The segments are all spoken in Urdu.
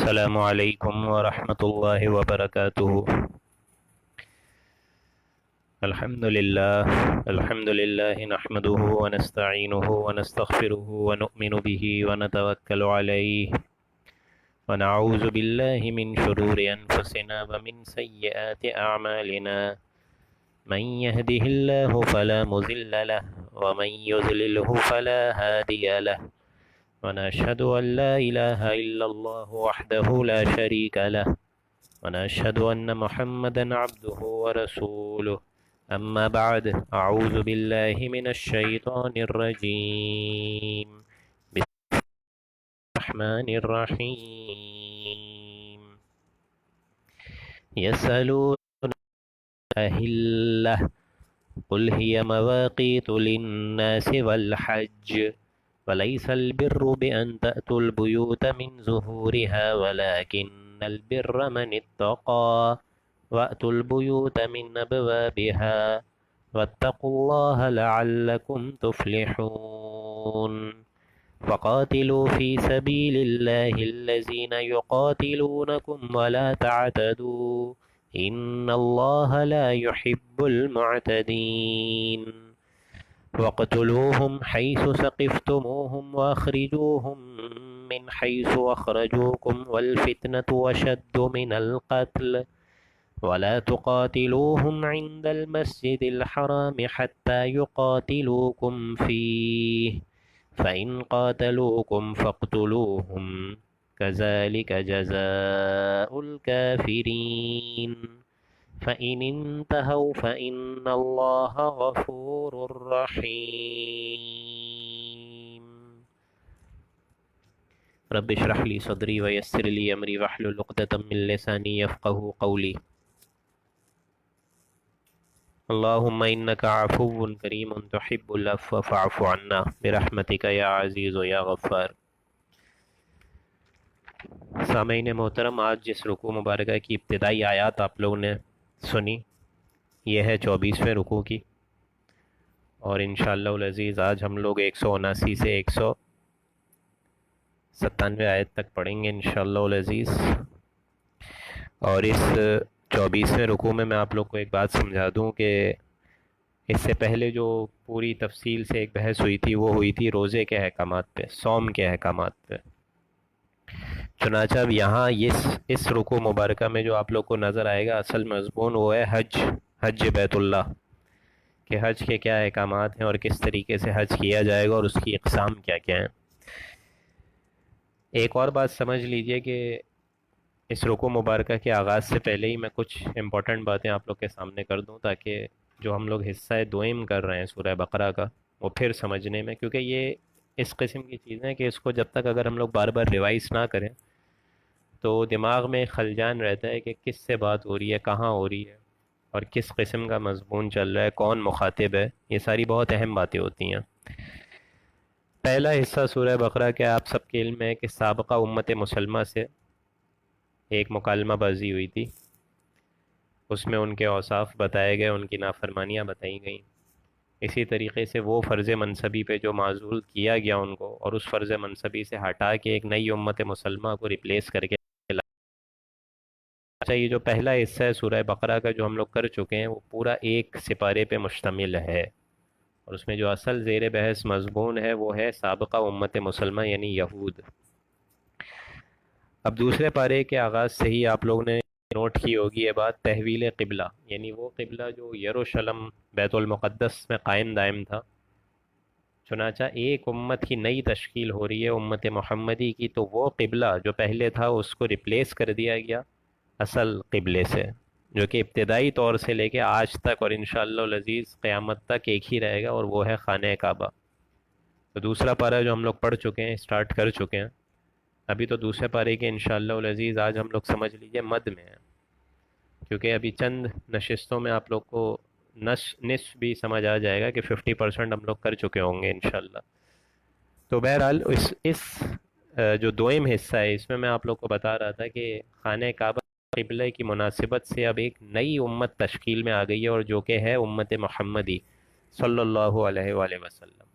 السلام علیکم ورحمۃ اللہ وبرکاتہ۔ الحمد للہ نحمده ونستعینه ونستغفره ونؤمن به ونتوکل علیہ ونعوذ باللہ من شرور انفسنا ومن سیئات اعمالنا، من يهده الله فلا مضل له ومن يضلله فلا هادي له، ونشهد أن لا إله إلا الله وحده لا شريك له، ونشهد أن محمدا عبده ورسوله، أما بعد، أعوذ بالله من الشيطان الرجيم، بسم الله الرحمن الرحيم، يسألون أهلة قل هي مواقيت للناس والحج وليس البر بأن تأتوا البيوت من ظهورها ولكن البر من اتقى وأتوا البيوت من أبوابها واتقوا الله لعلكم تفلحون، فقاتلوا في سبيل الله الذين يقاتلونكم ولا تعتدوا إن الله لا يحب المعتدين، واقتلوهم حيث ثقفتموهم وأخرجوهم من حيث أخرجوكم والفتنة أشد من القتل ولا تقاتلوهم عند المسجد الحرام حتى يقاتلوكم فيه فإن قاتلوكم فاقتلوهم كذلك جزاء الكافرين فإن انتهوا فإن الله غفور رحيم۔ رب اشرح لي صدري ويسر لي أمري واحلل عقدة من لساني يفقهوا قولي۔ اللهم إنك عفو كريم تحب العفو فاعف عنا برحمتك يا عزيز يا غفار۔ سامعین محترم، آج جس رکوع مبارکہ کی ابتدائی آیات آپ لوگوں نے سنی، یہ ہے 24ویں رکوع کی، اور انشاءاللہ العزیز آج ہم لوگ 179 سے 197 آیت تک پڑھیں گے انشاءاللہ العزیز۔ اور اس 24ویں رکوع میں آپ لوگ کو ایک بات سمجھا دوں کہ اس سے پہلے جو پوری تفصیل سے ایک بحث ہوئی تھی وہ ہوئی تھی روزے کے احکامات پہ، صوم کے احکامات پہ۔ چنانچہ اب یہاں اس رکوع مبارکہ میں جو آپ لوگ کو نظر آئے گا اصل مضمون وہ ہے حج بیت اللہ، کہ حج کے کیا احکامات ہیں اور کس طریقے سے حج کیا جائے گا اور اس کی اقسام کیا کیا ہیں۔ ایک اور بات سمجھ لیجئے کہ اس رکوع مبارکہ کے آغاز سے پہلے ہی میں کچھ امپورٹنٹ باتیں آپ لوگ کے سامنے کر دوں، تاکہ جو ہم لوگ حصہ دوئم کر رہے ہیں سورہ بقرہ کا وہ پھر سمجھنے میں، کیونکہ یہ اس قسم کی چیزیں ہیں کہ اس کو جب تک اگر ہم لوگ بار بار ریوائز نہ کریں تو دماغ میں خلجان رہتا ہے کہ کس سے بات ہو رہی ہے، کہاں ہو رہی ہے، اور کس قسم کا مضمون چل رہا ہے، کون مخاطب ہے، یہ ساری بہت اہم باتیں ہوتی ہیں۔ پہلا حصہ سورہ بقرہ کے آپ سب کے علم ہے کہ سابقہ امت مسلمہ سے ایک مکالمہ بازی ہوئی تھی، اس میں ان کے اوصاف بتائے گئے، ان کی نافرمانیاں بتائی گئیں، اسی طریقے سے وہ فرض منصبی پہ جو معزول کیا گیا ان کو، اور اس فرض منصبی سے ہٹا کے ایک نئی امت مسلمہ کو ریپلیس کر کے اچھا، یہ جو پہلا حصہ ہے سورہ بقرہ کا جو ہم لوگ کر چکے ہیں وہ پورا ایک سپارے پہ مشتمل ہے، اور اس میں جو اصل زیر بحث مضمون ہے وہ ہے سابقہ امت مسلمہ یعنی یہود۔ اب دوسرے پارے کے آغاز سے ہی آپ لوگوں نے نوٹ کی ہوگی یہ بات، تحویل قبلہ، یعنی وہ قبلہ جو یروشلم بیت المقدس میں قائم دائم تھا، چنانچہ ایک امت کی نئی تشکیل ہو رہی ہے امت محمدی کی، تو وہ قبلہ جو پہلے تھا اس کو ریپلیس کر دیا گیا اصل قبلے سے، جو کہ ابتدائی طور سے لے کے آج تک اور انشاءاللہ العزیز قیامت تک ایک ہی رہے گا، اور وہ ہے خانہ کعبہ۔ تو دوسرا پارہ جو ہم لوگ پڑھ چکے ہیں، اسٹارٹ کر چکے ہیں، ابھی تو دوسرے پارے کے انشاءاللہ العزیز آج ہم لوگ سمجھ لیجئے مد میں ہیں، کیونکہ ابھی چند نشستوں میں آپ لوگ کو نصف بھی سمجھ آ جائے گا کہ 50% ہم لوگ کر چکے ہوں گے انشاءاللہ۔ تو بہرحال اس جو دوئم حصہ ہے اس میں آپ لوگ کو بتا رہا تھا کہ خانہ کعبہ قبلہ کی مناسبت سے اب ایک نئی امت تشکیل میں آ گئی ہے، اور جو کہ ہے امت محمدی صلی اللہ علیہ وآلہ وسلم۔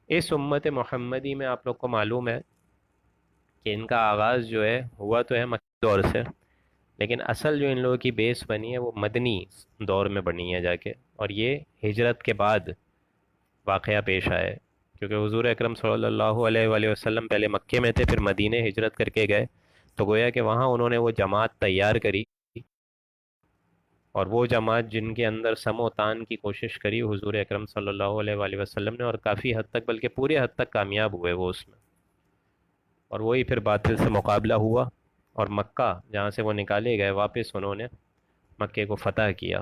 اس امت محمدی میں آپ لوگ کو معلوم ہے کہ ان کا آغاز جو ہے ہوا تو ہے مکی دور سے، لیکن اصل جو ان لوگوں کی بیس بنی ہے وہ مدنی دور میں بنی ہے جا کے، اور یہ ہجرت کے بعد واقعہ پیش آئے، کیونکہ حضور اکرم صلی اللہ علیہ وآلہ وسلم پہلے مکے میں تھے، پھر مدینے ہجرت کر کے گئے، تو گویا کہ وہاں انہوں نے وہ جماعت تیار کری، اور وہ جماعت جن کے اندر سم و تان کی کوشش کری حضور اکرم صلی اللہ علیہ وآلہ وسلم نے، اور کافی حد تک بلکہ پورے حد تک کامیاب ہوئے وہ اس میں، اور وہی پھر باطل سے مقابلہ ہوا، اور مکہ جہاں سے وہ نکالے گئے واپس انہوں نے مکے کو فتح کیا،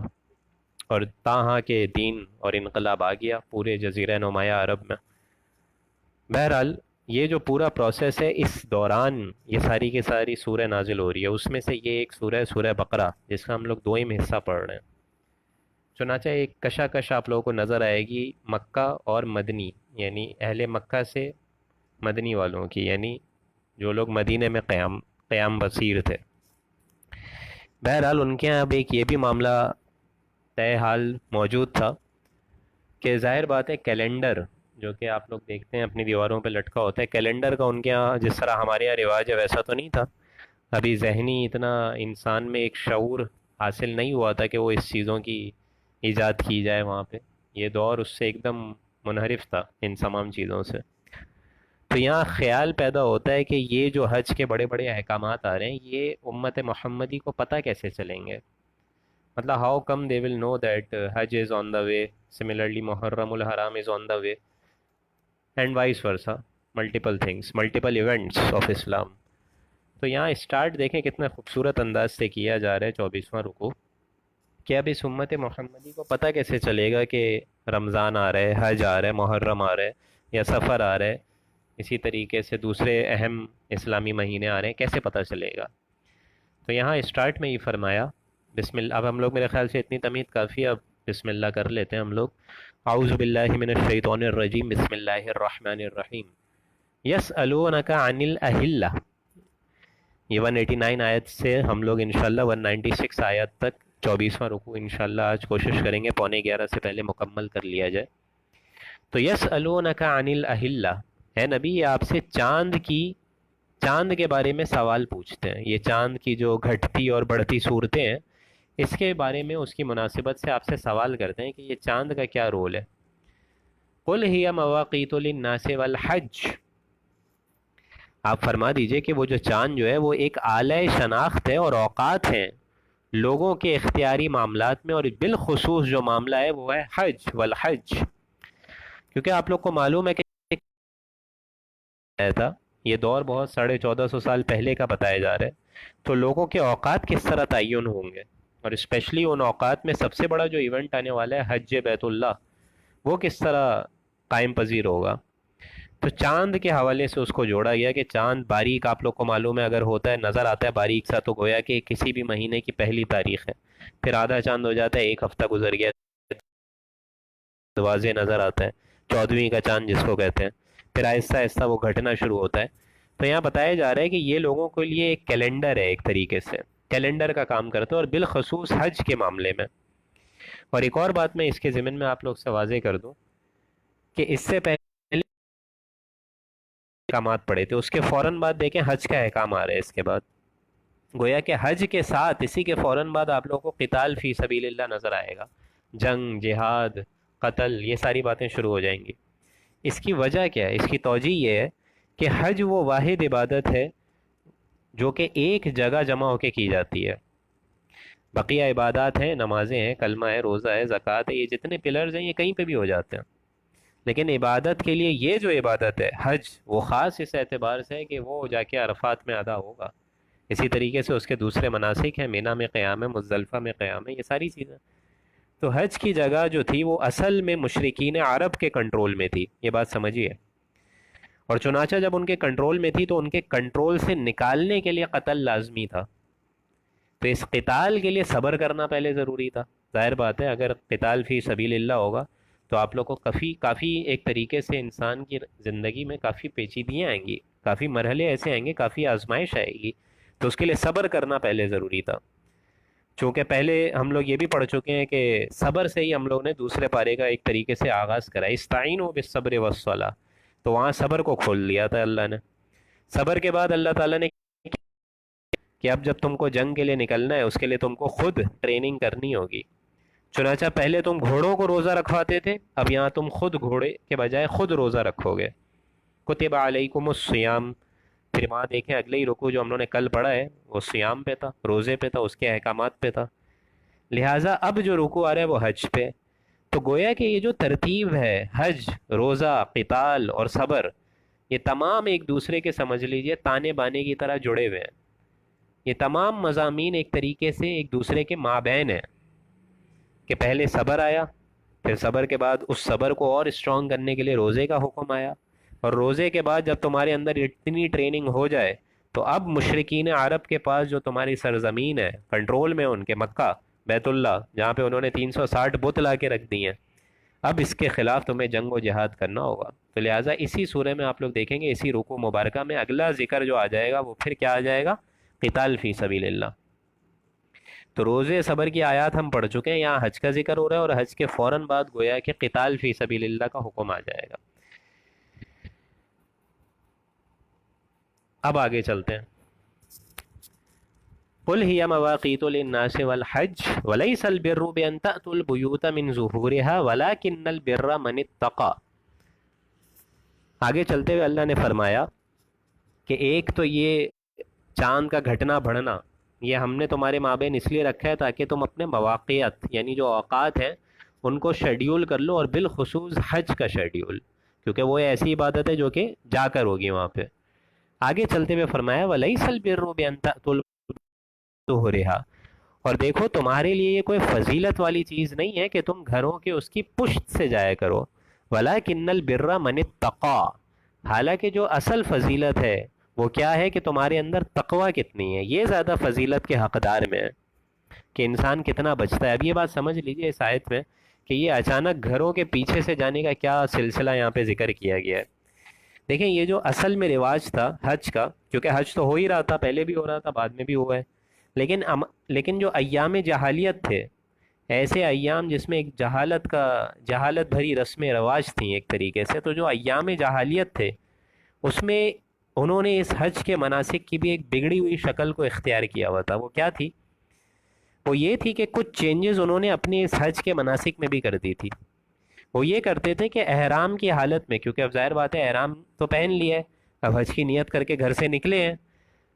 اور تاہاں کے دین اور انقلاب آ گیا پورے جزیرہ نمایاں عرب میں۔ بہرحال یہ جو پورا پروسیس ہے، اس دوران یہ ساری کی ساری سورہ نازل ہو رہی ہے، اس میں سے یہ ایک سورہ ہے سورہ بقرہ، جس کا ہم لوگ دوئم حصہ پڑھ رہے ہیں۔ چنانچہ ایک کشاکش آپ لوگوں کو نظر آئے گی مکہ اور مدنی، یعنی اہل مکہ سے مدنی والوں کی، یعنی جو لوگ مدینے میں قیام بصیر تھے۔ بہرحال ان کے یہاں اب ایک یہ بھی معاملہ طے حال موجود تھا کہ ظاہر بات ہے کیلنڈر جو کہ آپ لوگ دیکھتے ہیں اپنی دیواروں پہ لٹکا ہوتا ہے، کیلنڈر کا ان کے یہاں جس طرح ہمارے یہاں رواج ہے ویسا تو نہیں تھا، ابھی ذہنی اتنا انسان میں ایک شعور حاصل نہیں ہوا تھا کہ وہ اس چیزوں کی ایجاد کی جائے وہاں پہ، یہ دور اس سے ایک دم منحرف تھا ان تمام چیزوں سے۔ تو یہاں خیال پیدا ہوتا ہے کہ یہ جو حج کے بڑے بڑے احکامات آ رہے ہیں، یہ امت محمدی کو پتہ کیسے چلیں گے؟ مطلب how come they will know that Hajj is on the way, similarly Muharram ul-Haram is on the way, and vice versa, multiple things, multiple events of Islam. تو یہاں اسٹارٹ دیکھیں کتنے خوبصورت انداز سے کیا جا رہا ہے 24واں رکوع، کہ اب اس امت محمدی کو پتہ کیسے چلے گا کہ رمضان آ رہا ہے، حج آ رہا ہے، محرم آ رہا ہے، یا سفر آ رہا ہے، اسی طریقے سے دوسرے اہم اسلامی مہینے آ رہے ہیں، کیسے پتہ چلے گا؟ تو یہاں اسٹارٹ میں یہ فرمایا، بسم اللہ، اب ہم لوگ میرے خیال سے اتنی تمید کافی ہے، اب بسم اللہ کر لیتے ہیں ہم لوگ۔ اعوذ باللہ من الشیطان الرجیم، بسم اللہ الرحمن الرحیم۔ یسألونک عن الاہلہ، یہ 189 آیت سے ہم لوگ انشاءاللہ 196 آیت تک 24واں رکوع انشاءاللہ آج کوشش کریں گے 11:15 سے پہلے مکمل کر لیا جائے۔ تو یسألونک عن الاہلہ، اے نبی یہ آپ سے چاند کے بارے میں سوال پوچھتے ہیں، یہ چاند کی جو گھٹتی اور بڑھتی صورتیں ہیں اس کے بارے میں، اس کی مناسبت سے آپ سے سوال کرتے ہیں کہ یہ چاند کا کیا رول ہے۔ قل ہی مواقیت للناس والحج، آپ فرما دیجئے کہ وہ جو چاند جو ہے وہ ایک آلہ شناخت ہے اور اوقات ہیں لوگوں کے اختیاری معاملات میں، اور بالخصوص جو معاملہ ہے وہ ہے حج والحج، کیونکہ آپ لوگ کو معلوم ہے کہ تھا یہ دور بہت 1450 سال پہلے کا بتایا جا رہا ہے، تو لوگوں کے اوقات کس طرح تعین ہوں گے، اور اسپیشلی ان اوقات میں سب سے بڑا جو ایونٹ آنے والا ہے حج بیت اللہ، وہ کس طرح قائم پذیر ہوگا؟ تو چاند کے حوالے سے اس کو جوڑا گیا کہ چاند باریک آپ لوگ کو معلوم ہے اگر ہوتا ہے، نظر آتا ہے باریک سا، تو گویا کہ کسی بھی مہینے کی پہلی تاریخ ہے، پھر آدھا چاند ہو جاتا ہے، ایک ہفتہ گزر گیا تو واضح نظر آتا ہے، 14ویں کا چاند جس کو کہتے ہیں، پھر آہستہ آہستہ وہ گھٹنا شروع ہوتا ہے۔ تو یہاں بتایا جا رہا ہے کہ یہ لوگوں کے لیے ایک کیلنڈر ہے، ایک طریقے سے کیلنڈر کا کام کرتا ہے، اور بالخصوص حج کے معاملے میں۔ اور ایک اور بات میں اس کے ضمن میں آپ لوگ سے واضح کر دوں کہ اس سے پہلے احکامات پڑے تھے، اس کے فوراً بعد دیکھیں حج کا احکام آ رہا ہے اس کے بعد، گویا کہ حج کے ساتھ اسی کے فوراً بعد آپ لوگوں کو قتال فی سبیل اللہ نظر آئے گا، جنگ، جہاد، قتل، یہ ساری باتیں شروع ہو جائیں گی۔ اس کی وجہ کیا ہے؟ اس کی توجہ یہ ہے کہ حج وہ واحد عبادت ہے جو کہ ایک جگہ جمع ہو کے کی جاتی ہے، بقیہ عبادات ہیں، نمازیں ہیں، کلمہ ہے، روزہ ہے، زکوٰۃ ہے، یہ جتنے پلرز ہیں یہ کہیں پہ بھی ہو جاتے ہیں، لیکن عبادت کے لیے یہ جو عبادت ہے حج، وہ خاص اس اعتبار سے ہے کہ وہ جا کے عرفات میں ادا ہوگا۔ اسی طریقے سے اس کے دوسرے مناسک ہیں، مینا میں قیام ہے، مزدلفہ میں قیام ہے، یہ ساری چیزیں۔ تو حج کی جگہ جو تھی وہ اصل میں مشرکین عرب کے کنٹرول میں تھی، یہ بات سمجھیے، اور چنانچہ جب ان کے کنٹرول میں تھی تو ان کے کنٹرول سے نکالنے کے لیے قتل لازمی تھا، تو اس قتال کے لیے صبر کرنا پہلے ضروری تھا۔ ظاہر بات ہے اگر قتال فی سبیل اللہ ہوگا تو آپ لوگ کو کافی ایک طریقے سے انسان کی زندگی میں کافی پیچیدگیاں آئیں گی، کافی مرحلے ایسے آئیں گے، کافی آزمائش آئے گی، تو اس کے لیے صبر کرنا پہلے ضروری تھا۔ چونکہ پہلے ہم لوگ یہ بھی پڑھ چکے ہیں کہ صبر سے ہی ہم لوگ نے دوسرے پارے کا ایک طریقے سے آغاز کرا، استعینوا بالصبر والصلاۃ، تو وہاں صبر کو کھول دیا تھا اللہ نے۔ صبر کے بعد اللہ تعالیٰ نے کہ اب جب تم کو جنگ کے لیے نکلنا ہے اس کے لیے تم کو خود ٹریننگ کرنی ہوگی. چنانچہ پہلے تم گھوڑوں کو روزہ رکھواتے تھے، اب یہاں تم خود گھوڑے کے بجائے خود روزہ رکھو گے. کتب علیکم الصیام، پھر وہاں دیکھیں اگلے ہی رکوع جو ہم نے کل پڑھا ہے وہ سیام پہ تھا، روزے پہ تھا، اس کے احکامات پہ تھا. لہٰذا اب جو رکوع آ رہا ہے وہ حج پہ. تو گویا کہ یہ جو ترتیب ہے، حج، روزہ، قتال اور صبر، یہ تمام ایک دوسرے کے سمجھ لیجئے تانے بانے کی طرح جڑے ہوئے ہیں. یہ تمام مضامین ایک طریقے سے ایک دوسرے کے مابین ہیں کہ پہلے صبر آیا، پھر صبر کے بعد اس صبر کو اور اسٹرانگ کرنے کے لیے روزے کا حکم آیا، اور روزے کے بعد جب تمہارے اندر اتنی ٹریننگ ہو جائے تو اب مشرکین عرب کے پاس جو تمہاری سرزمین ہے، کنٹرول میں ان کے مکہ، بیت اللہ، جہاں پہ انہوں نے 360 بت لا کے رکھ دی ہیں، اب اس کے خلاف تمہیں جنگ و جہاد کرنا ہوگا. تو لہٰذا اسی سورہ میں آپ لوگ دیکھیں گے، اسی رکوع مبارکہ میں اگلا ذکر جو آ جائے گا وہ پھر کیا آ جائے گا؟ قتال فی سبیل اللہ. تو روزے صبر کی آیات ہم پڑھ چکے ہیں، یہاں حج کا ذکر ہو رہا ہے، اور حج کے فوراً بعد گویا کہ قتال فی سبیل اللہ کا حکم آ جائے گا. اب آگے چلتے ہیں. قل هي مواقيت للناس والحج وليس البر بأن تأتوا البيوت من ظهورها ولكن البر من اتقى. آگے چلتے ہوئے اللہ نے فرمایا کہ ایک تو یہ چاند کا گھٹنا بڑھنا، یہ ہم نے تمہارے مابین اس لیے رکھا ہے تاکہ تم اپنے مواقعات یعنی جو اوقات ہیں ان کو شیڈیول کر لو، اور بالخصوص حج کا شیڈیول، کیونکہ وہ ایسی عبادت ہے جو کہ جا کر ہوگی وہاں پہ. آگے چلتے ہوئے فرمایا وَلَيْسَ الْبِرُّ بِأَن تَأْتُوا الْبُيُوتَ، اور دیکھو تمہارے لیے یہ کوئی فضیلت والی چیز نہیں ہے کہ تم گھروں کے اس کی پشت سے جایا کرو. وَلَكِنَّ الْبِرَّ مَنِ اتَّقَى، حالانکہ جو اصل فضیلت ہے وہ کیا ہے کہ تمہارے اندر تقوی کتنی ہے، یہ زیادہ فضیلت کے حقدار میں ہے کہ انسان کتنا بچتا ہے. اب یہ بات سمجھ لیجئے اس آیت میں کہ یہ اچانک گھروں کے پیچھے سے جانے کا کیا سلسلہ یہاں پہ ذکر کیا گیا ہے. دیکھیں یہ جو اصل میں رواج تھا حج کا، کیونکہ حج تو ہو ہی رہا تھا، پہلے بھی ہو رہا تھا، بعد میں بھی ہوا ہے، لیکن جو ایام جہالیت تھے، ایسے ایام جس میں ایک جہالت بھری رسم رواج تھیں ایک طریقے سے، تو جو ایام جہالیت تھے اس میں انہوں نے اس حج کے مناسک کی بھی ایک بگڑی ہوئی شکل کو اختیار کیا ہوا تھا. وہ کیا تھی؟ وہ یہ تھی کہ کچھ چینجز انہوں نے اپنے اس حج کے مناسک میں بھی کر دی تھی. وہ یہ کرتے تھے کہ احرام کی حالت میں، کیونکہ اب ظاہر بات ہے احرام تو پہن لیا ہے، اب حج کی نیت کر کے گھر سے نکلے ہیں،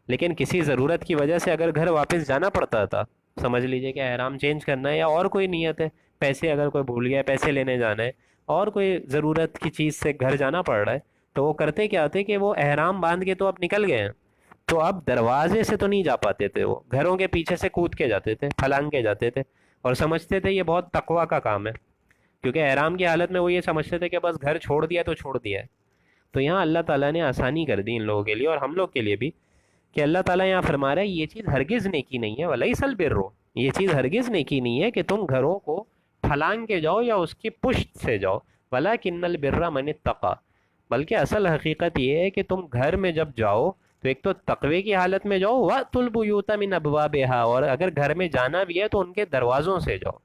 لیکن کسی ضرورت کی وجہ سے اگر گھر واپس جانا پڑتا تھا، سمجھ لیجئے کہ احرام چینج کرنا ہے یا اور کوئی نیت ہے، پیسے اگر کوئی بھول گیا، پیسے لینے جانا ہے، اور کوئی ضرورت کی چیز سے گھر جانا پڑ رہا ہے، تو وہ کرتے کیا تھے کہ وہ احرام باندھ کے تو اب نکل گئے ہیں، تو اب دروازے سے تو نہیں جا پاتے تھے، وہ گھروں کے پیچھے سے کود کے جاتے تھے، پھلانگ کے جاتے تھے، اور سمجھتے تھے یہ بہت تقوی کا کام ہے، کیونکہ احرام کی حالت میں وہ یہ سمجھتے تھے کہ بس گھر چھوڑ دیا تو چھوڑ دیا ہے. تو یہاں اللہ تعالیٰ نے آسانی کر دی ان لوگوں کے لیے اور ہم لوگ کے لیے بھی، کہ اللہ تعالیٰ یہاں فرما رہا ہے یہ چیز ہرگز نیکی نہیں ہے. وَلَيْسَ الْبِرُّ، یہ چیز ہرگز نیکی نہیں ہے کہ تم گھروں کو پھلانگ کے جاؤ یا اس کی پشت سے جاؤ. وَلَكِنَّ الْبِرَّ مَنِ اتَّقَى، بلکہ اصل حقیقت یہ ہے کہ تم گھر میں جب جاؤ تو ایک تو تقوی کی حالت میں جاؤ، وَأْتُوا الْبُيُوتَ مِنْ أَبْوَابِهَا، اور اگر گھر میں جانا بھی ہے تو ان کے دروازوں سے جاؤ.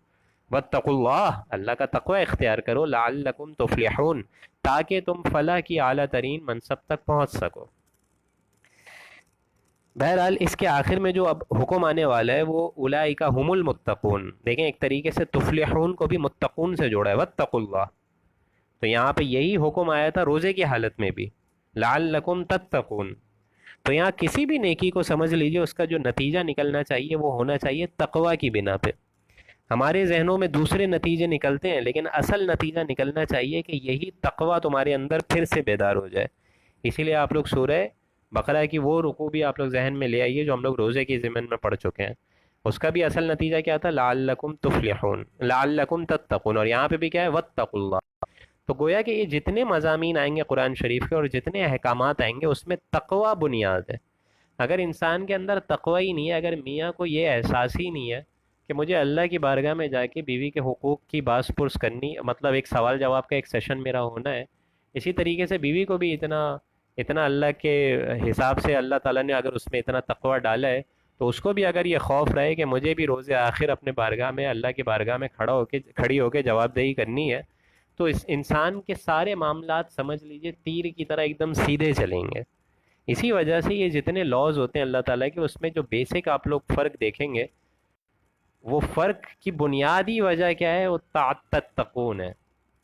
وَاتَّقُوا اللَّهَ، اللہ کا تقوی اختیار کرو، لَعَلَّكُمْ تُفْلِحُونَ، تاکہ تم فلاح کی اعلیٰ ترین منصب تک پہنچ سکو. بہرحال اس کے آخر میں جو اب حکم آنے والا ہے وہ اولئک هم المتقون. دیکھیں ایک طریقے سے تفلحون کو بھی متقون سے جوڑا ہے، واتقوا اللہ. تو یہاں پہ یہی حکم آیا تھا روزے کی حالت میں بھی، لعلکم تتقون. تو یہاں کسی بھی نیکی کو سمجھ لیجئے اس کا جو نتیجہ نکلنا چاہیے وہ ہونا چاہیے تقوی کی بنا پہ. ہمارے ذہنوں میں دوسرے نتیجے نکلتے ہیں، لیکن اصل نتیجہ نکلنا چاہیے کہ یہی تقوی تمہارے اندر پھر سے بیدار ہو جائے. اسی لیے آپ لوگ سورہ بقرہ کی وہ رکوع بھی آپ لوگ ذہن میں لے آئیے جو ہم لوگ روزے کی ضمن میں پڑھ چکے ہیں. اس کا بھی اصل نتیجہ کیا تھا؟ لعلکم تفلحون، لعلکم تتقون، اور یہاں پہ بھی کیا ہے؟ واتقوا اللہ. تو گویا کہ یہ جتنے مضامین آئیں گے قرآن شریف کے اور جتنے احکامات آئیں گے اس میں تقوی بنیاد ہے. اگر انسان کے اندر تقوی ہی نہیں ہے، اگر میاں کو یہ احساس ہی نہیں ہے کہ مجھے اللہ کی بارگاہ میں جا کے بیوی کے حقوق کی باز پرس کرنی، مطلب ایک سوال جواب کا ایک سیشن میرا ہونا ہے، اسی طریقے سے بیوی کو بھی اتنا اللہ کے حساب سے اللہ تعالیٰ نے اگر اس میں اتنا تقوی ڈالا ہے تو اس کو بھی اگر یہ خوف رہے کہ مجھے بھی روز آخر اپنے بارگاہ میں اللہ کی بارگاہ میں کھڑی ہو کے جواب دہی کرنی ہے، تو اس انسان کے سارے معاملات سمجھ لیجئے تیر کی طرح ایک دم سیدھے چلیں گے. اسی وجہ سے یہ جتنے لاز ہوتے ہیں اللہ تعالیٰ کے، اس میں جو بیسک آپ لوگ فرق دیکھیں گے، وہ فرق کی بنیادی وجہ کیا ہے؟ وہ تتقون ہے،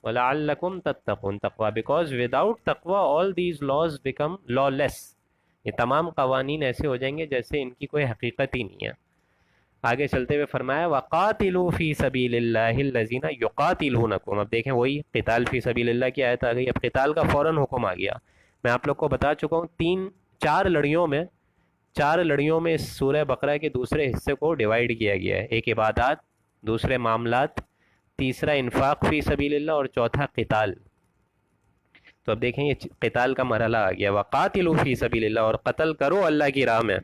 وَلَعَلَّكُمْ تَتَّقُونَ، تقوی، بیکاز وداؤٹ تقوی آل دیز لاز بیکم لا لیس، یہ تمام قوانین ایسے ہو جائیں گے جیسے ان کی کوئی حقیقت ہی نہیں ہے۔ آگے چلتے ہوئے فرمایا وَقَاتِلُوا فِي سَبِيلِ اللَّهِ الَّذِينَ يُقَاتِلُونَكُمْ، اب دیکھیں وہی قتال فی سبیل اللہ کی آیت آ گئی، اب قتال کا فوراً حکم آ گیا۔ میں آپ لوگ کو بتا چکا ہوں چار لڑیوں میں اس سورہ بقرہ کے دوسرے حصے کو ڈیوائیڈ کیا گیا ہے، ایک عبادات، دوسرے معاملات، تیسرا انفاق فی سبیل اللہ، اور چوتھا قتال۔ تو اب دیکھیں یہ قتال کا مرحلہ آ گیا، وَقَاتِلُوا فِي سَبِيلِ اللَّهِ، اور قتل کرو اللہ کی راہ میں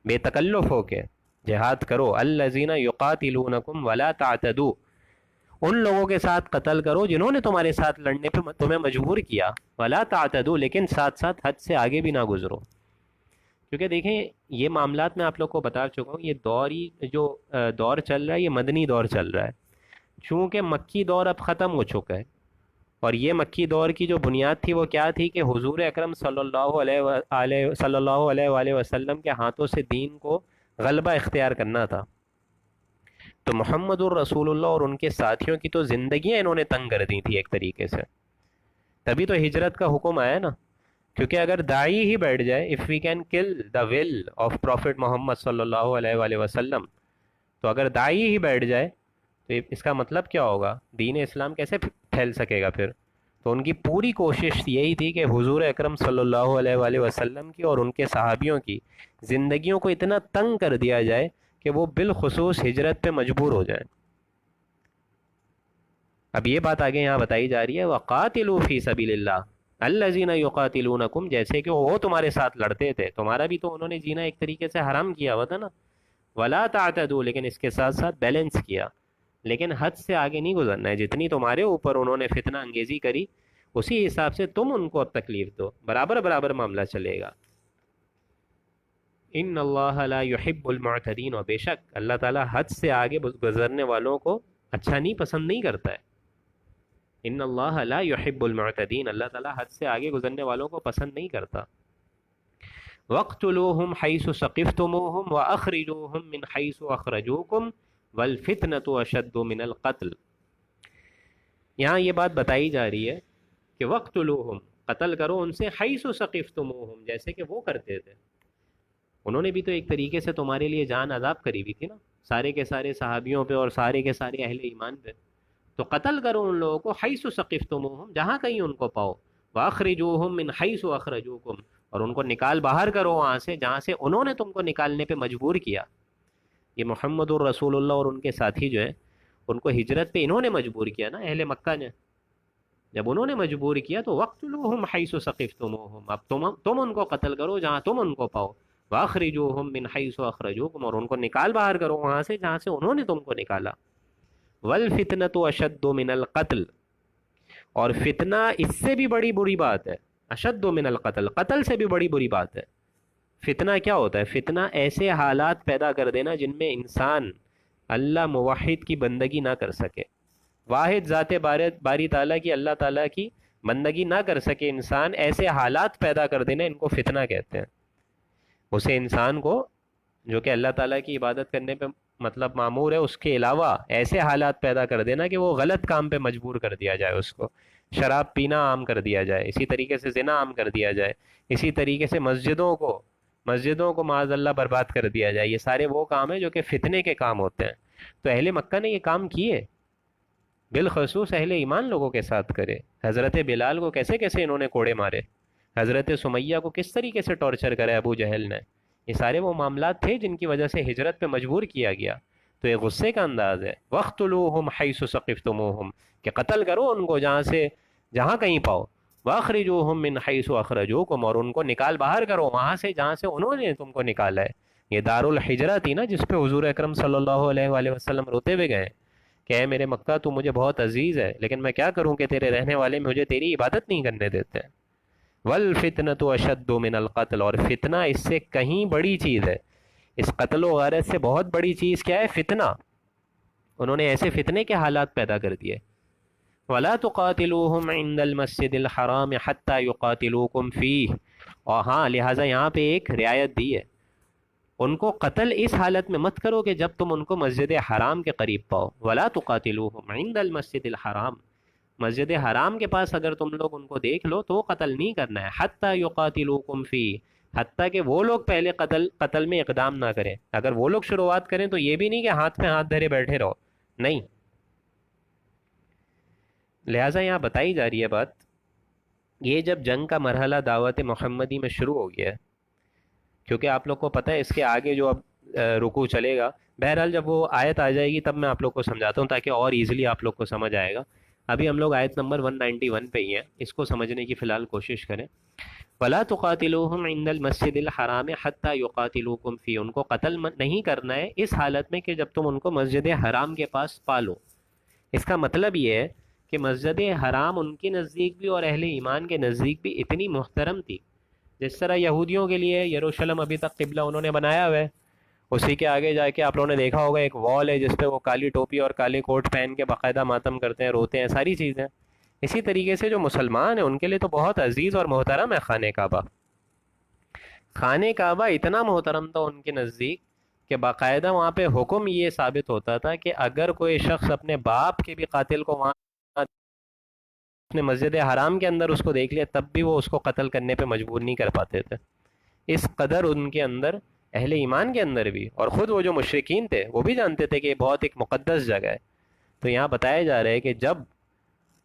بے تکلف ہو کے، جہاد کرو، الَّذِينَ يُقَاتِلُونَكُمْ وَلَا تَعْتَدُوا، ان لوگوں کے ساتھ قتل کرو جنہوں نے تمہارے ساتھ لڑنے پہ تمہیں مجبور کیا، وَلَا تَعْتَدُوا، لیکن ساتھ ساتھ حد سے آگے بھی نہ گزرو۔ کیونکہ دیکھیں یہ معاملات میں آپ لوگ کو بتا چکا ہوں، یہ دور چل رہا ہے، یہ مدنی دور چل رہا ہے، چونکہ مکی دور اب ختم ہو چکا ہے، اور یہ مکی دور کی جو بنیاد تھی وہ کیا تھی کہ حضور اکرم صلی اللہ علیہ وآلہ وسلم کے ہاتھوں سے دین کو غلبہ اختیار کرنا تھا۔ تو محمد الرسول اللہ اور ان کے ساتھیوں کی تو زندگیاں انہوں نے تنگ کر دی تھی ایک طریقے سے، تبھی تو ہجرت کا حکم آیا نا۔ کیونکہ اگر داعی ہی بیٹھ جائے، اف وی کین کل دا ول آف پروفٹ محمد صلی اللہ علیہ وآلہ وسلم، تو اگر داعی ہی بیٹھ جائے تو اس کا مطلب کیا ہوگا؟ دین اسلام کیسے پھیل سکے گا پھر؟ تو ان کی پوری کوشش یہی تھی کہ حضور اکرم صلی اللہ علیہ وآلہ وسلم کی اور ان کے صحابیوں کی زندگیوں کو اتنا تنگ کر دیا جائے کہ وہ بالخصوص ہجرت پہ مجبور ہو جائیں۔ اب یہ بات آگے یہاں بتائی جا رہی ہے وَقَاتِلُوا فِي سَبِيلِ اللَّهِ الَّذِينَ يُقَاتِلُونَكُمْ، جیسے کہ وہ تمہارے ساتھ لڑتے تھے، تمہارا بھی تو انہوں نے جینا ایک طریقے سے حرام کیا ہوا تھا نا، وَلَا تَعْتَدُوا، لیکن اس کے ساتھ ساتھ بیلنس کیا، لیکن حد سے آگے نہیں گزرنا ہے، جتنی تمہارے اوپر انہوں نے فتنہ انگیزی کری اسی حساب سے تم ان کو اب تکلیف دو، برابر برابر معاملہ چلے گا۔ ان اللہ لا يحب المعتدین، اور بے شک اللہ تعالیٰ حد سے آگے گزرنے والوں کو اچھا نہیں، پسند نہیں کرتا ہے۔ ان اللہ لا يحب المعتدین، اللہ تعالیٰ حد سے آگے گزرنے والوں کو پسند نہیں کرتا۔ وَاقْتُلُوهُمْ حَيْثُ ثَقِفْتُمُوهُمْ وَأَخْرِجُوهُمْ مِنْ حَيْثُ أَخْرَجُوكُمْ وَالْفِتْنَةُ أَشَدُّ مِنَ الْقَتْلِ، یہاں یہ بات بتائی جا رہی ہے کہ وَاقْتُلُوهُمْ، قتل کرو ان سے، حَيْثُ ثَقِفْتُمُوهُمْ، جیسے کہ وہ کرتے تھے، انہوں نے بھی تو ایک طریقے سے تمہارے لیے جان عذاب کری ہوئی تھی نا، سارے کے سارے صحابیوں پہ اور سارے کے سارے اہل ایمان پہ، تو قتل کرو ان لوگوں کو، حیث ثقفتموہم، جہاں کہیں ان کو پاؤ، واخرجوہم من حیث اخرجوکم، اور ان کو نکال باہر کرو وہاں سے جہاں سے انہوں نے تم کو نکالنے پہ مجبور کیا۔ یہ محمد الرسول اللہ اور ان کے ساتھی جو ہیں ان کو ہجرت پہ انہوں نے مجبور کیا نا، اہل مکہ نے، جب انہوں نے مجبور کیا تو وقتلوہم حیث ثقفتموہم، اب تم ان کو قتل کرو جہاں تم ان کو پاؤ، واخرجوہم من حیث اخرجوکم، اور ان کو نکال باہر کرو وہاں سے جہاں سے انہوں نے تم کو نکالا۔ والفتنۃ اشد من القتل، اور فتنہ اس سے بھی بڑی بری بات ہے، اشد من القتل، قتل سے بھی بڑی بری بات ہے۔ فتنہ کیا ہوتا ہے؟ فتنہ ایسے حالات پیدا کر دینا جن میں انسان اللہ موحد کی بندگی نہ کر سکے، واحد ذات باری تعالیٰ کی، اللہ تعالیٰ کی بندگی نہ کر سکے انسان، ایسے حالات پیدا کر دینا، ان کو فتنہ کہتے ہیں۔ اسے انسان کو جو کہ اللہ تعالیٰ کی عبادت کرنے پہ مطلب معمور ہے، اس کے علاوہ ایسے حالات پیدا کر دینا کہ وہ غلط کام پہ مجبور کر دیا جائے، اس کو شراب پینا عام کر دیا جائے، اسی طریقے سے زنا عام کر دیا جائے، اسی طریقے سے مسجدوں کو معاذ اللہ برباد کر دیا جائے۔ یہ سارے وہ کام ہیں جو کہ فتنے کے کام ہوتے ہیں۔ تو اہل مکہ نے یہ کام کیے، بالخصوص اہل ایمان لوگوں کے ساتھ کرے۔ حضرت بلال کو کیسے کیسے انہوں نے کوڑے مارے، حضرت سمیہ کو کس طریقے سے ٹارچر کرے ابو جہل نے، یہ سارے وہ معاملات تھے جن کی وجہ سے ہجرت پہ مجبور کیا گیا۔ تو یہ غصے کا انداز ہے، وَاقْتُلُوهُمْ حَيْثُ ثَقِفْتُمُوهُمْ، کہ قتل کرو ان کو جہاں کہیں پاؤ، وَاخْرِجُوهُمْ مِنْ حَيْثُ أَخْرَجُوكُمْ، اور ان کو نکال باہر کرو وہاں سے جہاں سے انہوں نے تم کو نکالا ہے۔ یہ دار الحجرہ تھی نا جس پہ حضور اکرم صلی اللہ علیہ وآلہ وسلم روتے ہوئے گئے کہ اے میرے مکہ تو مجھے بہت عزیز ہے، لیکن میں کیا کروں کہ تیرے رہنے والے مجھے تیری عبادت نہیں کرنے دیتے۔ والفتنۃ اشد من القتل، اور فتنہ اس سے کہیں بڑی چیز ہے، اس قتل و غارت سے بہت بڑی چیز کیا ہے؟ فتنہ۔ انہوں نے ایسے فتنے کے حالات پیدا کر دیے۔ ولا تقاتلوہم عند المسجد الحرام حتی یقاتلوکم فیہ، اور ہاں لہٰذا یہاں پہ ایک رعایت دی ہے، ان کو قتل اس حالت میں مت کرو کہ جب تم ان کو مسجد حرام کے قریب پاؤ. ولا تقاتلوہم عند المسجد الحرام، مسجد حرام کے پاس اگر تم لوگ ان کو دیکھ لو تو قتل نہیں کرنا ہے. حتی یقاتلوکم فی، حتیٰ کہ وہ لوگ پہلے قتل میں اقدام نہ کریں. اگر وہ لوگ شروعات کریں تو یہ بھی نہیں کہ ہاتھ پہ ہاتھ دھرے بیٹھے رہو، نہیں. لہٰذا یہاں بتائی جا رہی ہے بات، یہ جب جنگ کا مرحلہ دعوت محمدی میں شروع ہو گیا ہے، کیونکہ آپ لوگ کو پتہ ہے اس کے آگے جو اب رکوع چلے گا، بہرحال جب وہ آیت آ جائے گی تب میں آپ لوگ کو سمجھاتا ہوں تاکہ اور ایزیلی آپ لوگ کو سمجھ آئے گا. ابھی ہم لوگ آیت نمبر 191 پہ ہی ہیں، اس کو سمجھنے کی فی الحال کوشش کریں. وَلَا تُقَاتِلُوهُمْ عِنْدَ الْمَسْجِدِ الْحَرَامِ حَتَّى يُقَاتِلُوكُمْ فِيهِ، ان کو قتل نہیں کرنا ہے اس حالت میں کہ جب تم ان کو مسجد حرام کے پاس پالو. اس کا مطلب یہ ہے کہ مسجد حرام ان کے نزدیک بھی اور اہل ایمان کے نزدیک بھی اتنی محترم تھی، جس طرح یہودیوں کے لیے یروشلم ابھی تک قبلہ انہوں نے بنایا ہوا ہے. اسی کے آگے جا کے آپ لوگوں نے دیکھا ہوگا ایک وال ہے جس پہ وہ کالی ٹوپی اور کالے کوٹ پہن کے باقاعدہ ماتم کرتے ہیں، روتے ہیں، ساری چیزیں. اسی طریقے سے جو مسلمان ہیں ان کے لیے تو بہت عزیز اور محترم ہے خانہ کعبہ. خانہ کعبہ اتنا محترم تھا ان کے نزدیک کہ باقاعدہ وہاں پہ حکم یہ ثابت ہوتا تھا کہ اگر کوئی شخص اپنے باپ کے بھی قاتل کو وہاں اپنے مسجد حرام کے اندر اس کو دیکھ لیا تب بھی وہ اس کو قتل کرنے پہ مجبور نہیں کر پاتے تھے. اس قدر ان کے اندر، اہل ایمان کے اندر بھی، اور خود وہ جو مشرکین تھے وہ بھی جانتے تھے کہ یہ بہت ایک مقدس جگہ ہے. تو یہاں بتایا جا رہا ہے کہ جب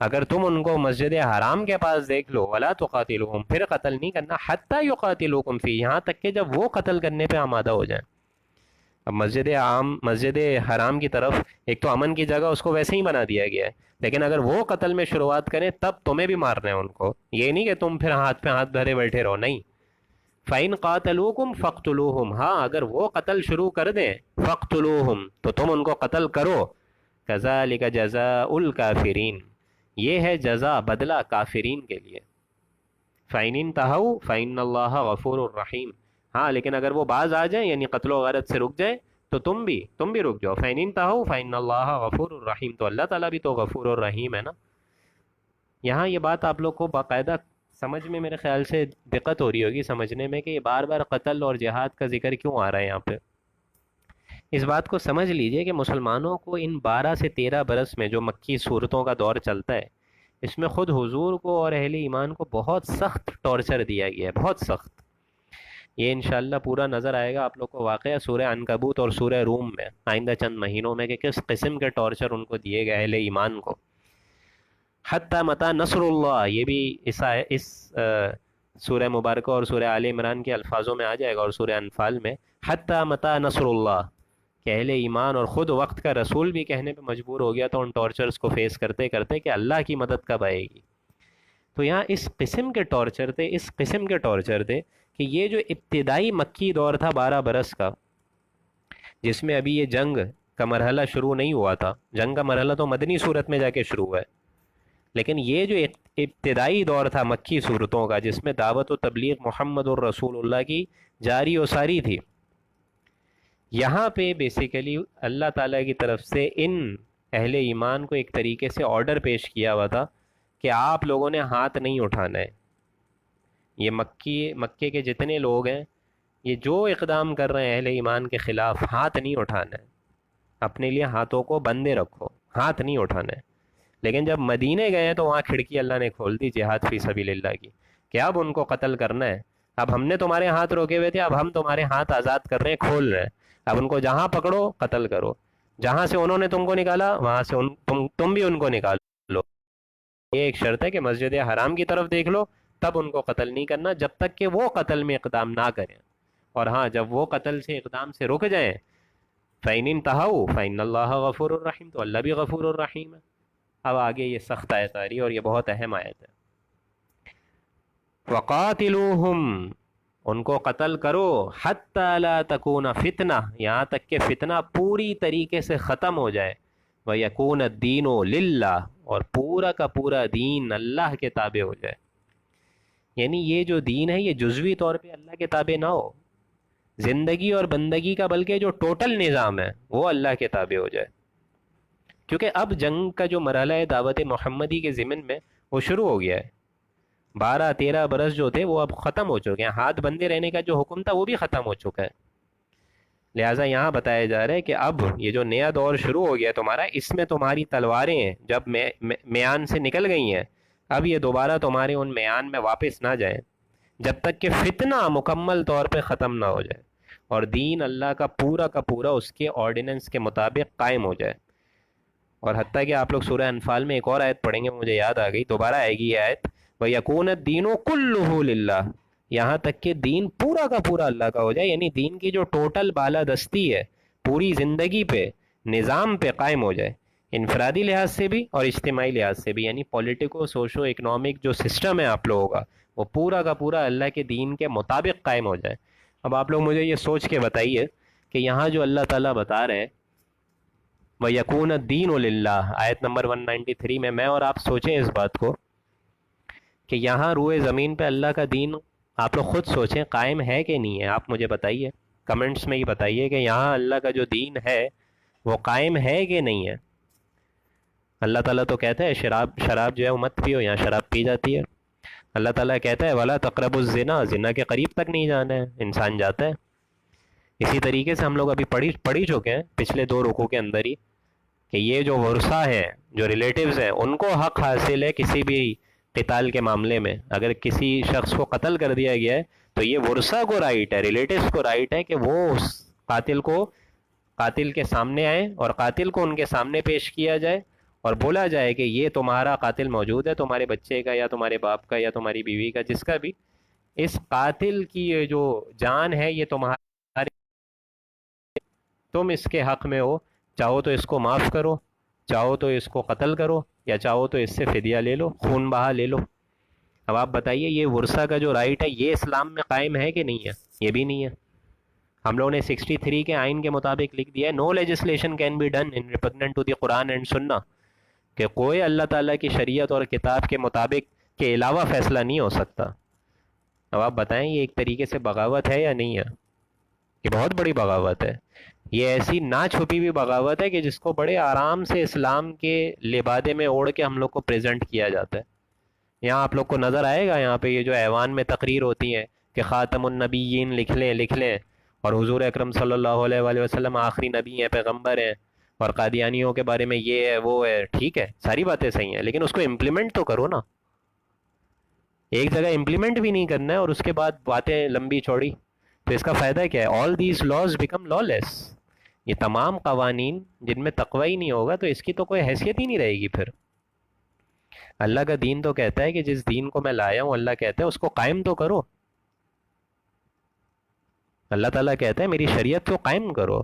اگر تم ان کو مسجد حرام کے پاس دیکھ لو، ولا تقاتلوہم، پھر قتل نہیں کرنا، حتی یقاتلوکم فی، یہاں تک کہ جب وہ قتل کرنے پہ آمادہ ہو جائیں. اب مسجد حرام کی طرف ایک تو امن کی جگہ اس کو ویسے ہی بنا دیا گیا ہے، لیکن اگر وہ قتل میں شروعات کریں تب تمہیں بھی مارنا ہے ان کو. یہ نہیں کہ تم پھر ہاتھ پہ ہاتھ دھرے بیٹھے رہو، نہیں. فَإِن قَاتَلُوكُمْ فَاقْتُلُوهُمْ، ہاں اگر وہ قتل شروع کر دیں، فَاقْتُلُوهُمْ، تو تم ان کو قتل کرو. كَذَلِكَ جَزَاءُ الْكَافِرِينَ، یہ ہے جزا، بدلہ کافرین کے لیے. فَإِنِ انْتَهَوْا فَإِنَّ اللَّهَ غَفُورٌ رَحِيمٌ، ہاں لیکن اگر وہ باز آ جائیں یعنی قتل و غارت سے رک جائیں تو تم بھی رک جاؤ. فَإِنِ انْتَهَوْا فَإِنَّ اللَّهَ غَفُورٌ رَحِيمٌ، تو اللہ تعالیٰ بھی تو غفور الرحیم ہے نا. یہاں یہ بات آپ لوگ کو باقاعدہ سمجھ میں میرے خیال سے دقت ہو رہی ہوگی سمجھنے میں کہ یہ بار بار قتل اور جہاد کا ذکر کیوں آ رہا ہے یہاں پہ. اس بات کو سمجھ لیجئے کہ مسلمانوں کو ان 12 سے 13 برس میں جو مکی صورتوں کا دور چلتا ہے، اس میں خود حضور کو اور اہل ایمان کو بہت سخت ٹارچر دیا گیا ہے، بہت سخت. یہ انشاءاللہ پورا نظر آئے گا آپ لوگ کو واقعہ سورہ عنکبوت اور سورہ روم میں آئندہ چند مہینوں میں کہ کس قسم کے ٹارچر ان کو دیے گئے اہل ایمان کو. حتی متی نصر اللہ، یہ بھی اس سورہ مبارکہ اور سورہ آل عمران کے الفاظوں میں آ جائے گا، اور سورہ انفال میں حتی متی نصر اللہ، کہ اہل ایمان اور خود وقت کا رسول بھی کہنے پہ مجبور ہو گیا تو ان ٹارچرز کو فیس کرتے کرتے کہ اللہ کی مدد کب آئے گی. تو یہاں اس قسم کے ٹارچر تھے کہ یہ جو ابتدائی مکی دور تھا 12 برس کا، جس میں ابھی یہ جنگ کا مرحلہ شروع نہیں ہوا تھا، جنگ کا مرحلہ تو مدنی صورت میں جا کے شروع ہوا ہے، لیکن یہ جو ابتدائی دور تھا مکی صورتوں کا جس میں دعوت و تبلیغ محمد الرسول اللہ کی جاری و ساری تھی، یہاں پہ بیسیکلی اللہ تعالیٰ کی طرف سے ان اہل ایمان کو ایک طریقے سے آرڈر پیش کیا ہوا تھا کہ آپ لوگوں نے ہاتھ نہیں اٹھانا ہے. یہ مکے کے جتنے لوگ ہیں یہ جو اقدام کر رہے ہیں اہل ایمان کے خلاف، ہاتھ نہیں اٹھانا ہے، اپنے لیے ہاتھوں کو بندے رکھو، ہاتھ نہیں اٹھانا ہے. لیکن جب مدینے گئے تو وہاں کھڑکی اللہ نے کھول دی جہاد فی سبیل اللہ کی کہ اب ان کو قتل کرنا ہے. اب ہم نے تمہارے ہاتھ روکے ہوئے تھے، اب ہم تمہارے ہاتھ آزاد کر رہے ہیں، کھول رہے ہیں. اب ان کو جہاں پکڑو قتل کرو، جہاں سے انہوں نے تم کو نکالا وہاں سے تم بھی ان کو نکالو. یہ ایک شرط ہے کہ مسجد حرام کی طرف دیکھ لو تب ان کو قتل نہیں کرنا جب تک کہ وہ قتل میں اقدام نہ کریں. اور ہاں جب وہ قتل سے اقدام سے رک جائیں، فَإِنِ انْتَهَوْا فَإِنَّ اللَّهَ غَفُورٌ رَحِيمٌ، تو اللہ بھی غفور الرحیم ہے. اب آگے یہ سخت آیت آ رہی ہے اور یہ بہت اہم آیت ہے. وَقَاتِلُوهُمْ، ان کو قتل کرو، حَتَّى لَا تَكُونَ فِتْنَةٌ، یہاں تک کہ فتنہ پوری طریقے سے ختم ہو جائے، وَيَكُونَ الدِّينُ لِلَّهِ، اور پورا کا پورا دین اللہ کے تابع ہو جائے. یعنی یہ جو دین ہے یہ جزوی طور پہ اللہ کے تابع نہ ہو، زندگی اور بندگی کا بلکہ جو ٹوٹل نظام ہے وہ اللہ کے تابع ہو جائے. کیونکہ اب جنگ کا جو مرحلہ ہے دعوت محمدی کے ضمن میں وہ شروع ہو گیا ہے. 12-13 برس جو تھے وہ اب ختم ہو چکے ہیں. ہاتھ بندے رہنے کا جو حکم تھا وہ بھی ختم ہو چکا ہے. لہٰذا یہاں بتایا جا رہا ہے کہ اب یہ جو نیا دور شروع ہو گیا تمہارا، اس میں تمہاری تلواریں ہیں جب میان سے نکل گئی ہیں، اب یہ دوبارہ تمہارے ان میان میں واپس نہ جائیں جب تک کہ فتنہ مکمل طور پہ ختم نہ ہو جائے اور دین اللہ کا پورا اس کے آرڈیننس کے مطابق قائم ہو جائے. اور حتیٰ کہ آپ لوگ سورہ انفال میں ایک اور آیت پڑھیں گے، مجھے یاد آ گئی، دوبارہ آئے گی یہ آیت، وَيَكُونَ الدِّينُ كُلُّهُ لِلَّهِ، یہاں تک کہ دین پورا کا پورا اللہ کا ہو جائے. یعنی دین کی جو ٹوٹل بالادستی ہے پوری زندگی پہ، نظام پہ قائم ہو جائے، انفرادی لحاظ سے بھی اور اجتماعی لحاظ سے بھی. یعنی پولیٹیکو سوشو اکنامک جو سسٹم ہے آپ لوگوں کا، وہ پورا کا پورا اللہ کے دین کے مطابق قائم ہو جائے. اب آپ لوگ مجھے یہ سوچ کے بتائیے کہ یہاں جو اللہ تعالیٰ بتا رہے ہیں وَيَكُونَ الدِّينُ لِلَّهِ، آیت نمبر 193 میں اور آپ سوچیں اس بات کو کہ یہاں روئے زمین پہ اللہ کا دین، آپ لوگ خود سوچیں، قائم ہے کہ نہیں ہے. آپ مجھے بتائیے، کمنٹس میں ہی بتائیے کہ یہاں اللہ کا جو دین ہے وہ قائم ہے کہ نہیں ہے. اللہ تعالیٰ تو کہتا ہے شراب جو ہے وہ مت پیو، یہاں شراب پی جاتی ہے. اللہ تعالیٰ کہتا ہے وَلَا تَقْرَبُوا الزِّنَا، زنا کے قریب تک نہیں جانا ہے، انسان جاتا ہے. اسی طریقے سے ہم لوگ ابھی پڑھی چکے ہیں پچھلے 2 رکوع کے اندر ہی کہ یہ جو ورثہ ہے، جو ریلیٹیوز ہیں، ان کو حق حاصل ہے کسی بھی قتال کے معاملے میں. اگر کسی شخص کو قتل کر دیا گیا ہے تو یہ ورثہ کو رائٹ ہے، ریلیٹیوز کو رائٹ ہے کہ وہ اس قاتل کے سامنے آئیں اور قاتل کو ان کے سامنے پیش کیا جائے اور بولا جائے کہ یہ تمہارا قاتل موجود ہے، تمہارے بچے کا یا تمہارے باپ کا یا تمہاری بیوی کا، جس کا بھی. اس قاتل کی یہ جو جان ہے یہ تمہاری، تم اس کے حق میں ہو، چاہو تو اس کو معاف کرو، چاہو تو اس کو قتل کرو، یا چاہو تو اس سے فدیہ لے لو، خون بہا لے لو. اب آپ بتائیے یہ ورثہ کا جو رائٹ ہے یہ اسلام میں قائم ہے کہ نہیں ہے؟ یہ بھی نہیں ہے. ہم لوگوں نے 63 کے آئین کے مطابق لکھ دیا ہے no legislation can be done in repugnant to the Quran and Sunnah, کہ کوئی اللہ تعالیٰ کی شریعت اور کتاب کے مطابق کے علاوہ فیصلہ نہیں ہو سکتا. اب آپ بتائیں یہ ایک طریقے سے بغاوت ہے یا نہیں ہے؟ یہ بہت بڑی بغاوت ہے. یہ ایسی نہ چھپی ہوئی بغاوت ہے کہ جس کو بڑے آرام سے اسلام کے لبادے میں اوڑھ کے ہم لوگ کو پریزنٹ کیا جاتا ہے. یہاں آپ لوگ کو نظر آئے گا، یہاں پہ یہ جو ایوان میں تقریر ہوتی ہیں کہ خاتم النبیین لکھ لیں اور حضور اکرم صلی اللہ علیہ وآلہ وسلم آخری نبی ہیں، پیغمبر ہیں، اور قادیانیوں کے بارے میں یہ ہے وہ ہے. ٹھیک ہے، ساری باتیں صحیح ہیں، لیکن اس کو امپلیمنٹ تو کرو نا. ایک جگہ امپلیمنٹ بھی نہیں کرنا ہے اور اس کے بعد باتیں لمبی چوڑی، تو اس کا فائدہ کیا ہے؟ آل دیز لاز بیکم لا لیس. یہ تمام قوانین جن میں تقوی ہی نہیں ہوگا تو اس کی تو کوئی حیثیت ہی نہیں رہے گی. پھر اللہ کا دین تو کہتا ہے کہ جس دین کو میں لایا ہوں، اللہ کہتا ہے اس کو قائم تو کرو. اللہ تعالیٰ کہتا ہے میری شریعت کو قائم کرو.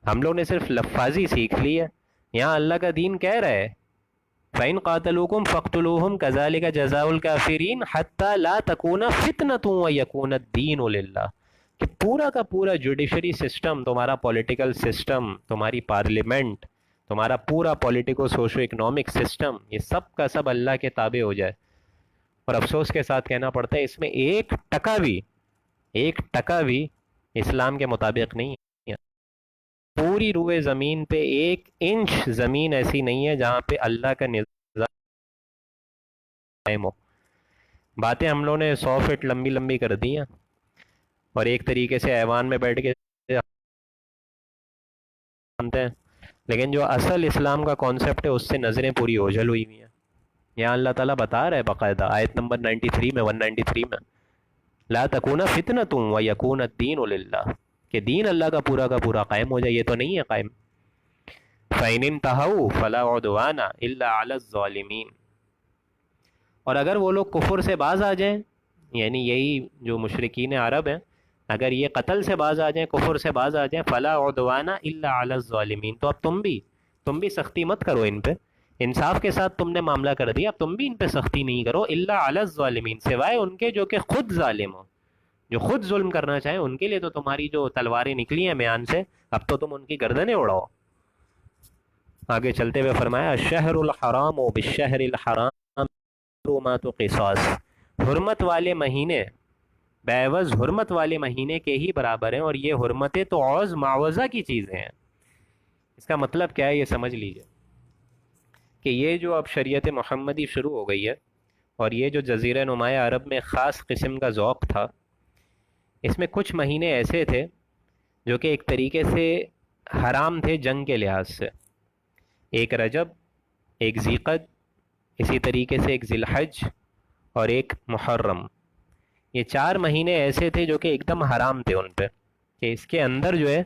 ہم لوگ نے صرف لفاظی سیکھ لی ہے. یہاں اللہ کا دین کہہ رہا ہے فَإِن قَاتَلُوكُمْ فَاقْتُلُوهُمْ كَذَلِكَ جَزَاءُ الْكَافِرِينَ حَتَّى لَا تَكُونَ فِتْنَةٌ وَيَكُونَ الدِّينُ لِلَّهِ، کہ پورا کا پورا جوڈیشری سسٹم، تمہارا پولیٹیکل سسٹم، تمہاری پارلیمنٹ، تمہارا پورا پولیٹیکو سوشو اکنامک سسٹم، یہ سب کا سب اللہ کے تابع ہو جائے. اور افسوس کے ساتھ کہنا پڑتا ہے اس میں ایک ٹکا بھی اسلام کے مطابق نہیں ہے. پوری روئے زمین پہ 1 انچ زمین ایسی نہیں ہے جہاں پہ اللہ کا نظام قائم ہو. باتیں ہم لوگوں نے 100 فٹ لمبی لمبی کر دی ہیں اور ایک طریقے سے ایوان میں بیٹھ کے مانتے ہیں، لیکن جو اصل اسلام کا کانسیپٹ ہے اس سے نظریں پوری اوجھل ہوئی ہوئی ہیں. یہاں اللہ تعالیٰ بتا رہا ہے باقاعدہ آیت نمبر 193 میں لا تکون فتنۃ ویکون الدین للہ، کہ دین اللہ کا پورا قائم ہو جائے. یہ تو نہیں ہے قائم. فَإِنِ انْتَهَوْا فَلَا عُدْوَانَ إِلَّا عَلَى الظَّالِمِينَ، اور اگر وہ لوگ کفر سے باز آ جائیں، یعنی یہی جو مشرکین عرب ہیں، اگر یہ قتل سے باز آ جائیں، کفر سے باز آ جائیں، فَلَا عُدْوَانَ إِلَّا عَلَى الظَّالِمِينَ، تو اب تم بھی سختی مت کرو ان پہ. انصاف کے ساتھ تم نے معاملہ کر دیا، اب تم بھی ان پہ سختی نہیں کرو. إِلَّا عَلَى الظَّالِمِينَ، سوائے ان کے جو کہ خود ظالم ہو، جو خود ظلم کرنا چاہیں، ان کے لیے تو تمہاری جو تلواریں نکلی ہیں میان سے، اب تو تم ان کی گردنیں اڑاؤ. آگے چلتے ہوئے فرمایا الشہر الحرام بالشہر الحرام حرمات قصاص، حرمت والے مہینے بعوض حرمت والے مہینے کے ہی برابر ہیں، اور یہ حرمتیں تو عوض معوضہ کی چیزیں ہیں. اس کا مطلب کیا ہے یہ سمجھ لیجئے. کہ یہ جو اب شریعت محمدی شروع ہو گئی ہے اور یہ جو جزیرہ نمایاں عرب میں خاص قسم کا ذوق تھا، اس میں کچھ مہینے ایسے تھے جو کہ ایک طریقے سے حرام تھے جنگ کے لحاظ سے. ایک رجب، ایک ذیقد، اسی طریقے سے ایک ذی الحج اور ایک محرم. یہ 4 مہینے ایسے تھے جو کہ ایک دم حرام تھے ان پہ، کہ اس کے اندر جو ہے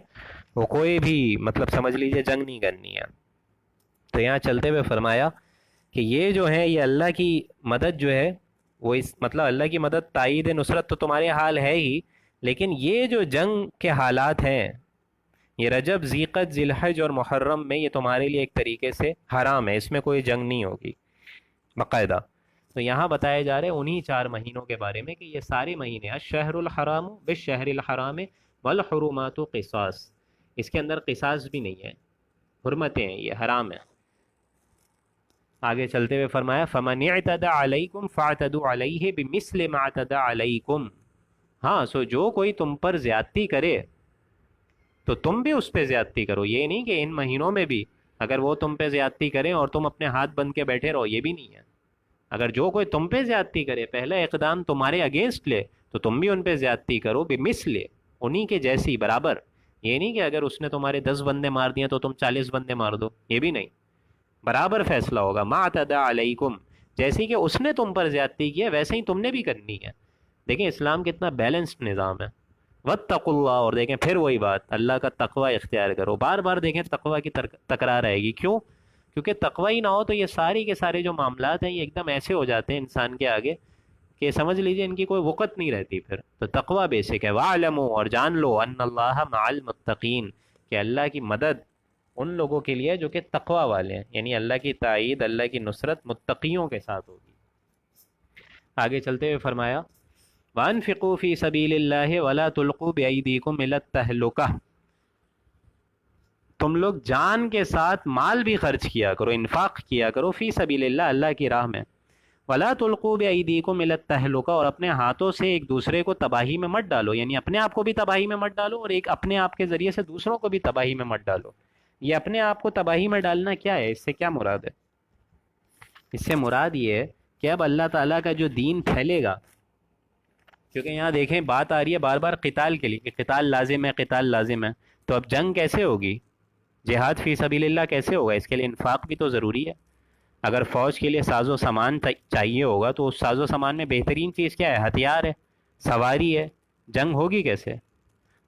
وہ کوئی بھی مطلب سمجھ لیجئے جنگ نہیں کرنی ہے. تو یہاں چلتے ہوئے فرمایا کہ یہ جو ہے یہ اللہ کی مدد جو ہے وہ اس مطلب اللہ کی مدد تائید نصرت تو تمہارے حال ہے ہی، لیکن یہ جو جنگ کے حالات ہیں، یہ رجب، ذیقد، ذی الحج اور محرم میں یہ تمہارے لیے ایک طریقے سے حرام ہے، اس میں کوئی جنگ نہیں ہوگی باقاعدہ. تو یہاں بتایا جا رہا ہے انہی 4 مہینوں کے بارے میں کہ یہ سارے مہینے الشہر الحرام بالشہر الحرام والحرمات قصاص، اس کے اندر قصاص بھی نہیں ہے، حرمتیں ہیں، یہ حرام ہے. آگے چلتے ہوئے فرمایا فمن اعتدى علیکم فاعتدوا علیہ بمثل ما اعتدى علیکم. ہاں سو جو کوئی تم پر زیادتی کرے تو تم بھی اس پہ زیادتی کرو. یہ نہیں کہ ان مہینوں میں بھی اگر وہ تم پہ زیادتی کریں اور تم اپنے ہاتھ بند کے بیٹھے رہو، یہ بھی نہیں ہے. اگر جو کوئی تم پہ زیادتی کرے، پہلا اقدام تمہارے اگینسٹ لے، تو تم بھی ان پہ زیادتی کرو بمثل، انہی کے جیسی، برابر. یہ نہیں کہ اگر اس نے تمہارے 10 بندے مار دیے تو تم 40 بندے مار دو، یہ بھی نہیں. برابر فیصلہ ہوگا. ما اعتدى علیکم، جیسی کہ اس نے تم پر زیادتی کی ہے ویسے ہی تم نے بھی کرنی ہے. دیکھیں اسلام کتنا بیلنسڈ نظام ہے. واتقوا اللہ، اور دیکھیں پھر وہی بات، اللہ کا تقوی اختیار کرو. بار بار دیکھیں تقوی کی تکرار آئے گی. کیوں؟ کیونکہ تقوی ہی نہ ہو تو یہ ساری کے سارے جو معاملات ہیں یہ ایک دم ایسے ہو جاتے ہیں انسان کے آگے کہ سمجھ لیجئے ان کی کوئی وقت نہیں رہتی پھر. تو تقوی بیسک ہے. وَاعْلَمُوا، اور جان لو، ان اللہ مع المتقین، کہ اللہ کی مدد ان لوگوں کے لیے جو کہ تقوی والے ہیں، یعنی اللہ کی تائید، اللہ کی نصرت متقیوں کے ساتھ ہوگی. آگے چلتے ہوئے فرمایا وَأَنفِقُوا فِي سَبِيلِ اللَّهِ وَلَا تُلْقُوا بِأَيْدِيكُمْ إِلَى التَّهْلُكَةِ، تم لوگ جان کے ساتھ مال بھی خرچ کیا کرو، انفاق کیا کرو، فی سبیل اللہ، اللہ کی راہ میں. وَلَا تُلْقُوا بِأَيْدِيكُمْ إِلَى التَّهْلُكَةِ، اور اپنے ہاتھوں سے ایک دوسرے کو تباہی میں مت ڈالو، یعنی اپنے آپ کو بھی تباہی میں مت ڈالو اور ایک اپنے آپ کے ذریعے سے دوسروں کو بھی تباہی میں مت ڈالو. یہ اپنے آپ کو تباہی میں ڈالنا کیا ہے؟ اس سے کیا مراد ہے؟ اس سے مراد یہ ہے کہ اب اللہ تعالیٰ کا جو دین پھیلے گا، کیونکہ یہاں دیکھیں بات آ رہی ہے بار بار قتال کے لیے کہ قتال لازم ہے، قتال لازم ہے. تو اب جنگ کیسے ہوگی؟ جہاد فی سبیل اللہ کیسے ہوگا؟ اس کے لیے انفاق بھی تو ضروری ہے. اگر فوج کے لیے ساز و سامان چاہیے ہوگا تو اس ساز و سامان میں بہترین چیز کیا ہے؟ ہتھیار ہے، سواری ہے. جنگ ہوگی کیسے؟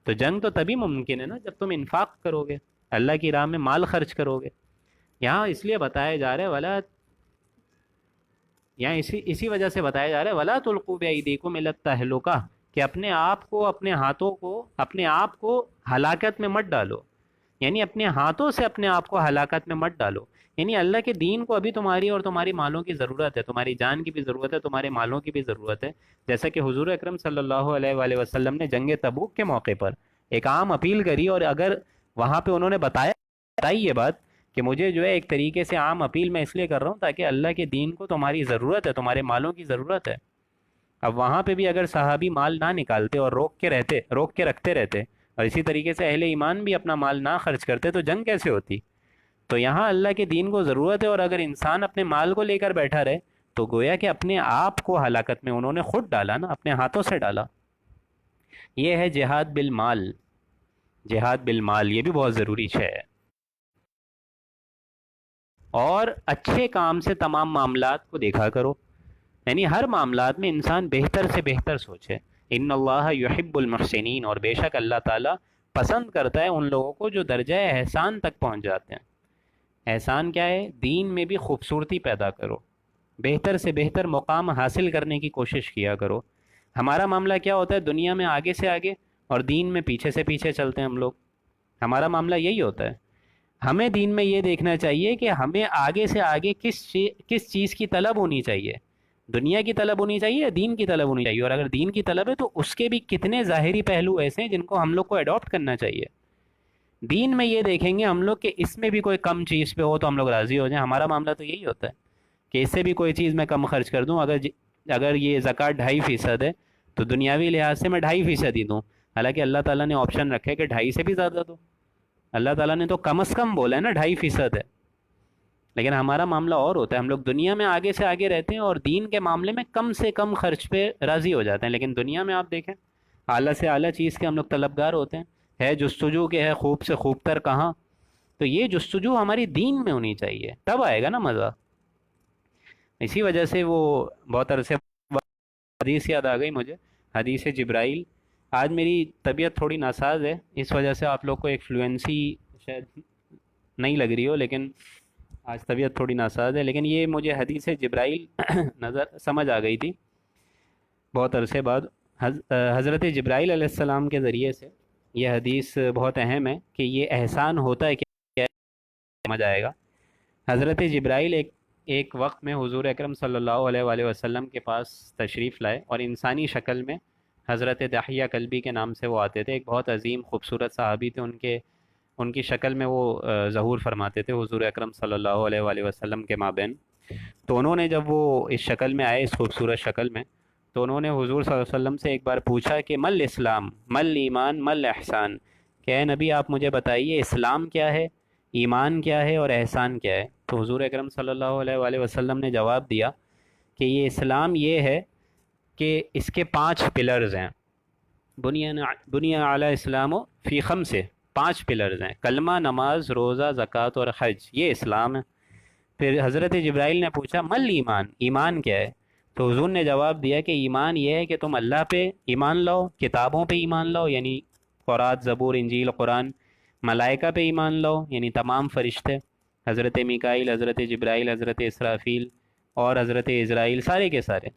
تو جنگ تو تبھی ممکن ہے نا جب تم انفاق کرو گے، اللہ کی راہ میں مال خرچ کرو گے. یہاں اس لیے بتایا جا رہا ہے ولا، یہاں اسی وجہ سے بتایا جا رہا ہے ولا تلقوا بأیدیکم الی التہلکہ، کہ اپنے آپ کو، اپنے ہاتھوں کو، اپنے آپ کو ہلاکت میں مت ڈالو، یعنی اپنے ہاتھوں سے اپنے آپ کو ہلاکت میں مت ڈالو. یعنی اللہ کے دین کو ابھی تمہاری اور تمہاری مالوں کی ضرورت ہے، تمہاری جان کی بھی ضرورت ہے، تمہارے مالوں کی بھی ضرورت ہے. جیسا کہ حضور اکرم صلی اللہ علیہ وآلہ وسلم نے جنگ تبوک کے موقع پر ایک عام اپیل کری، اور اگر وہاں پہ انہوں نے بتائی یہ بات کہ مجھے جو ہے ایک طریقے سے عام اپیل میں اس لیے کر رہا ہوں تاکہ اللہ کے دین کو تمہاری ضرورت ہے، تمہارے مالوں کی ضرورت ہے. اب وہاں پہ بھی اگر صحابی مال نہ نکالتے اور روک کے رکھتے رہتے، اور اسی طریقے سے اہل ایمان بھی اپنا مال نہ خرچ کرتے، تو جنگ کیسے ہوتی؟ تو یہاں اللہ کے دین کو ضرورت ہے، اور اگر انسان اپنے مال کو لے کر بیٹھا رہے تو گویا کہ اپنے آپ کو ہلاکت میں انہوں نے خود ڈالا نا، اپنے ہاتھوں سے ڈالا. یہ ہے جہاد بالمال. جہاد بالمال یہ بھی بہت ضروری ہے. اور اچھے کام سے تمام معاملات کو دیکھا کرو، یعنی ہر معاملات میں انسان بہتر سے بہتر سوچے. ان اللہ یحب المحسنین، اور بے شک اللہ تعالیٰ پسند کرتا ہے ان لوگوں کو جو درجہ احسان تک پہنچ جاتے ہیں. احسان کیا ہے؟ دین میں بھی خوبصورتی پیدا کرو، بہتر سے بہتر مقام حاصل کرنے کی کوشش کیا کرو. ہمارا معاملہ کیا ہوتا ہے؟ دنیا میں آگے سے آگے اور دین میں پیچھے سے پیچھے چلتے ہیں ہم لوگ. ہمارا معاملہ یہی ہوتا ہے. ہمیں دین میں یہ دیکھنا چاہیے کہ ہمیں آگے سے آگے کس چیز کی طلب ہونی چاہیے. دنیا کی طلب ہونی چاہیے یا دین کی طلب ہونی چاہیے؟ اور اگر دین کی طلب ہے تو اس کے بھی کتنے ظاہری پہلو ایسے ہیں جن کو ہم لوگ کو اڈاپٹ کرنا چاہیے. دین میں یہ دیکھیں گے ہم لوگ کہ اس میں بھی کوئی کم چیز پہ ہو تو ہم لوگ راضی ہو جائیں. ہمارا معاملہ تو یہی ہوتا ہے کہ اس سے بھی کوئی چیز میں کم خرچ کر دوں. اگر یہ زکوٰۃ 2.5% ہے تو دنیاوی لحاظ سے میں 2.5% ہی دوں، حالانکہ اللہ تعالیٰ نے آپشن رکھا ہے کہ 2.5 سے بھی زیادہ دو. اللہ تعالیٰ نے تو کم از کم بولا ہے نا 2.5% ہے. لیکن ہمارا معاملہ اور ہوتا ہے، ہم لوگ دنیا میں آگے سے آگے رہتے ہیں اور دین کے معاملے میں کم سے کم خرچ پہ راضی ہو جاتے ہیں، لیکن دنیا میں آپ دیکھیں اعلیٰ سے اعلیٰ چیز کے ہم لوگ طلبگار ہوتے ہیں، ہے جستجو کہ ہے خوب سے خوب تر کہاں. تو یہ جستجو ہماری دین میں ہونی چاہیے، تب آئے گا نا مزہ. اسی وجہ سے وہ بہت عرصے بعد حدیث یاد آ گئی مجھے، حدیث جبرائیل. آج میری طبیعت تھوڑی ناساز ہے، اس وجہ سے آپ لوگ کو ایک فلوئنسی شاید نہیں لگ رہی ہو، لیکن آج طبیعت تھوڑی ناساز ہے. لیکن یہ مجھے حدیث جبرائیل نظر سمجھ آ گئی تھی بہت عرصے بعد. حضرت جبرائیل علیہ السلام کے ذریعے سے یہ حدیث بہت اہم ہے کہ یہ احسان ہوتا ہے کہ سمجھ آئے گا. حضرت جبرائیل ایک وقت میں حضور اکرم صلی اللہ علیہ وآلہ وسلم کے پاس تشریف لائے، اور انسانی شکل میں حضرت دحیہ کلبی کے نام سے وہ آتے تھے. ایک بہت عظیم خوبصورت صحابی تھے، ان کی شکل میں وہ ظہور فرماتے تھے حضور اکرم صلی اللہ علیہ وآلہ وسلم کے مابین. تو انہوں نے جب وہ اس شکل میں آئے، اس خوبصورت شکل میں، تو انہوں نے حضور صلی اللہ علیہ وسلم سے ایک بار پوچھا کہ مل اسلام مل ایمان مل احسان، کہ اے نبی آپ مجھے بتائیے اسلام کیا ہے، ایمان کیا ہے، اور احسان کیا ہے. تو حضور اکرم صلی اللہ علیہ وآلہ وسلم نے جواب دیا کہ یہ اسلام یہ ہے کہ اس کے 5 پلرز ہیں. بنیا علی اسلام و فی خمس سے 5 پلرز ہیں: کلمہ، نماز، روزہ، زکوٰۃ اور حج. یہ اسلام ہے. پھر حضرت جبرائیل نے پوچھا مل ایمان، ایمان کیا ہے؟ تو حضور نے جواب دیا کہ ایمان یہ ہے کہ تم اللہ پہ ایمان لاؤ، کتابوں پہ ایمان لاؤ یعنی تورات، زبور، انجیل، قرآن، ملائکہ پہ ایمان لاؤ یعنی تمام فرشتے، حضرت میکائیل، حضرت جبرائیل، حضرت اسرافیل اور حضرت اسرائیل، سارے کے سارے،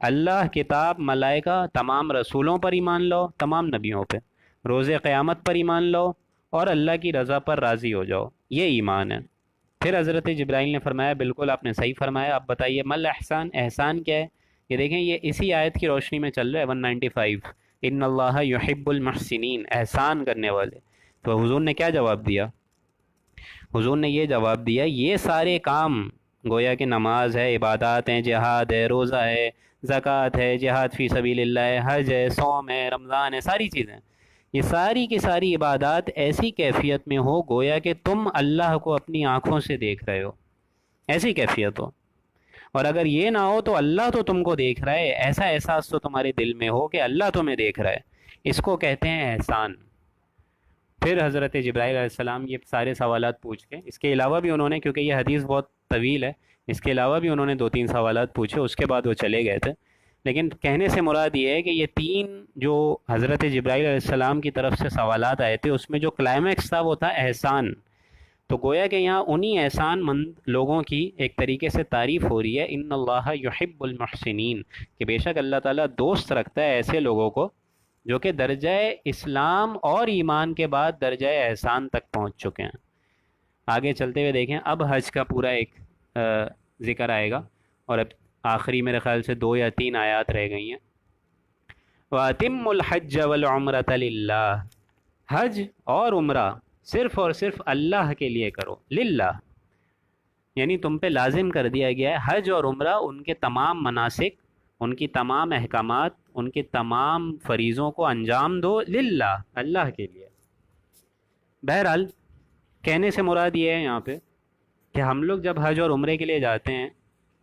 اللہ، کتاب، ملائکہ، تمام رسولوں پر ایمان لاؤ، تمام نبیوں پہ، روز قیامت پر ایمان لاؤ، اور اللہ کی رضا پر راضی ہو جاؤ. یہ ایمان ہے. پھر حضرت جبرائیل نے فرمایا بالکل آپ نے صحیح فرمایا، آپ بتائیے مل احسان، احسان کیا ہے؟ یہ دیکھیں یہ اسی آیت کی روشنی میں چل رہا ہے 195، ان اللہ یحب المحسنین، احسان کرنے والے. تو حضور نے کیا جواب دیا؟ حضور نے یہ جواب دیا یہ سارے کام، گویا کہ نماز ہے، عبادات ہیں، جہاد ہے، روزہ ہے، زکوٰۃ ہے، جہاد فی سبیل اللہ ہے، حج ہے، صوم ہے، رمضان ہے، ساری چیزیں، یہ ساری کی ساری عبادات ایسی کیفیت میں ہو گویا کہ تم اللہ کو اپنی آنکھوں سے دیکھ رہے ہو، ایسی کیفیت ہو. اور اگر یہ نہ ہو تو اللہ تو تم کو دیکھ رہا ہے، ایسا احساس تو تمہارے دل میں ہو کہ اللہ تمہیں دیکھ رہا ہے. اس کو کہتے ہیں احسان. پھر حضرت جبرائیل علیہ السلام یہ سارے سوالات پوچھ کے، اس کے علاوہ بھی انہوں نے، کیونکہ یہ حدیث بہت طویل ہے، اس کے علاوہ بھی انہوں نے 2-3 سوالات پوچھے، اس کے بعد وہ چلے گئے تھے. لیکن کہنے سے مراد یہ ہے کہ یہ 3 جو حضرت جبرائیل علیہ السلام کی طرف سے سوالات آئے تھے، اس میں جو کلائمیکس تھا وہ تھا احسان. تو گویا کہ یہاں انہی احسان مند لوگوں کی ایک طریقے سے تعریف ہو رہی ہے، ان اللہ یحب المحسنین، کہ بے شک اللہ تعالیٰ دوست رکھتا ہے ایسے لوگوں کو جو کہ درجہ اسلام اور ایمان کے بعد درجہ احسان تک پہنچ چکے ہیں. آگے چلتے ہوئے دیکھیں، اب حج کا پورا ایک ذکر آئے گا، اور اب آخری میرے خیال سے 2 یا 3 آیات رہ گئی ہیں. وَأَتِمُّ الْحَجَّ وَالْعُمْرَةَ لِلَّهِ، حج اور عمرہ صرف اور صرف اللہ کے لیے کرو. للہ یعنی تم پہ لازم کر دیا گیا ہے حج اور عمرہ، ان کے تمام مناسک، ان کی تمام احکامات، ان کے تمام فریضوں کو انجام دو للہ، اللہ کے لیے. بہرحال کہنے سے مراد یہ ہے یہاں پہ کہ ہم لوگ جب حج اور عمرے کے لیے جاتے ہیں،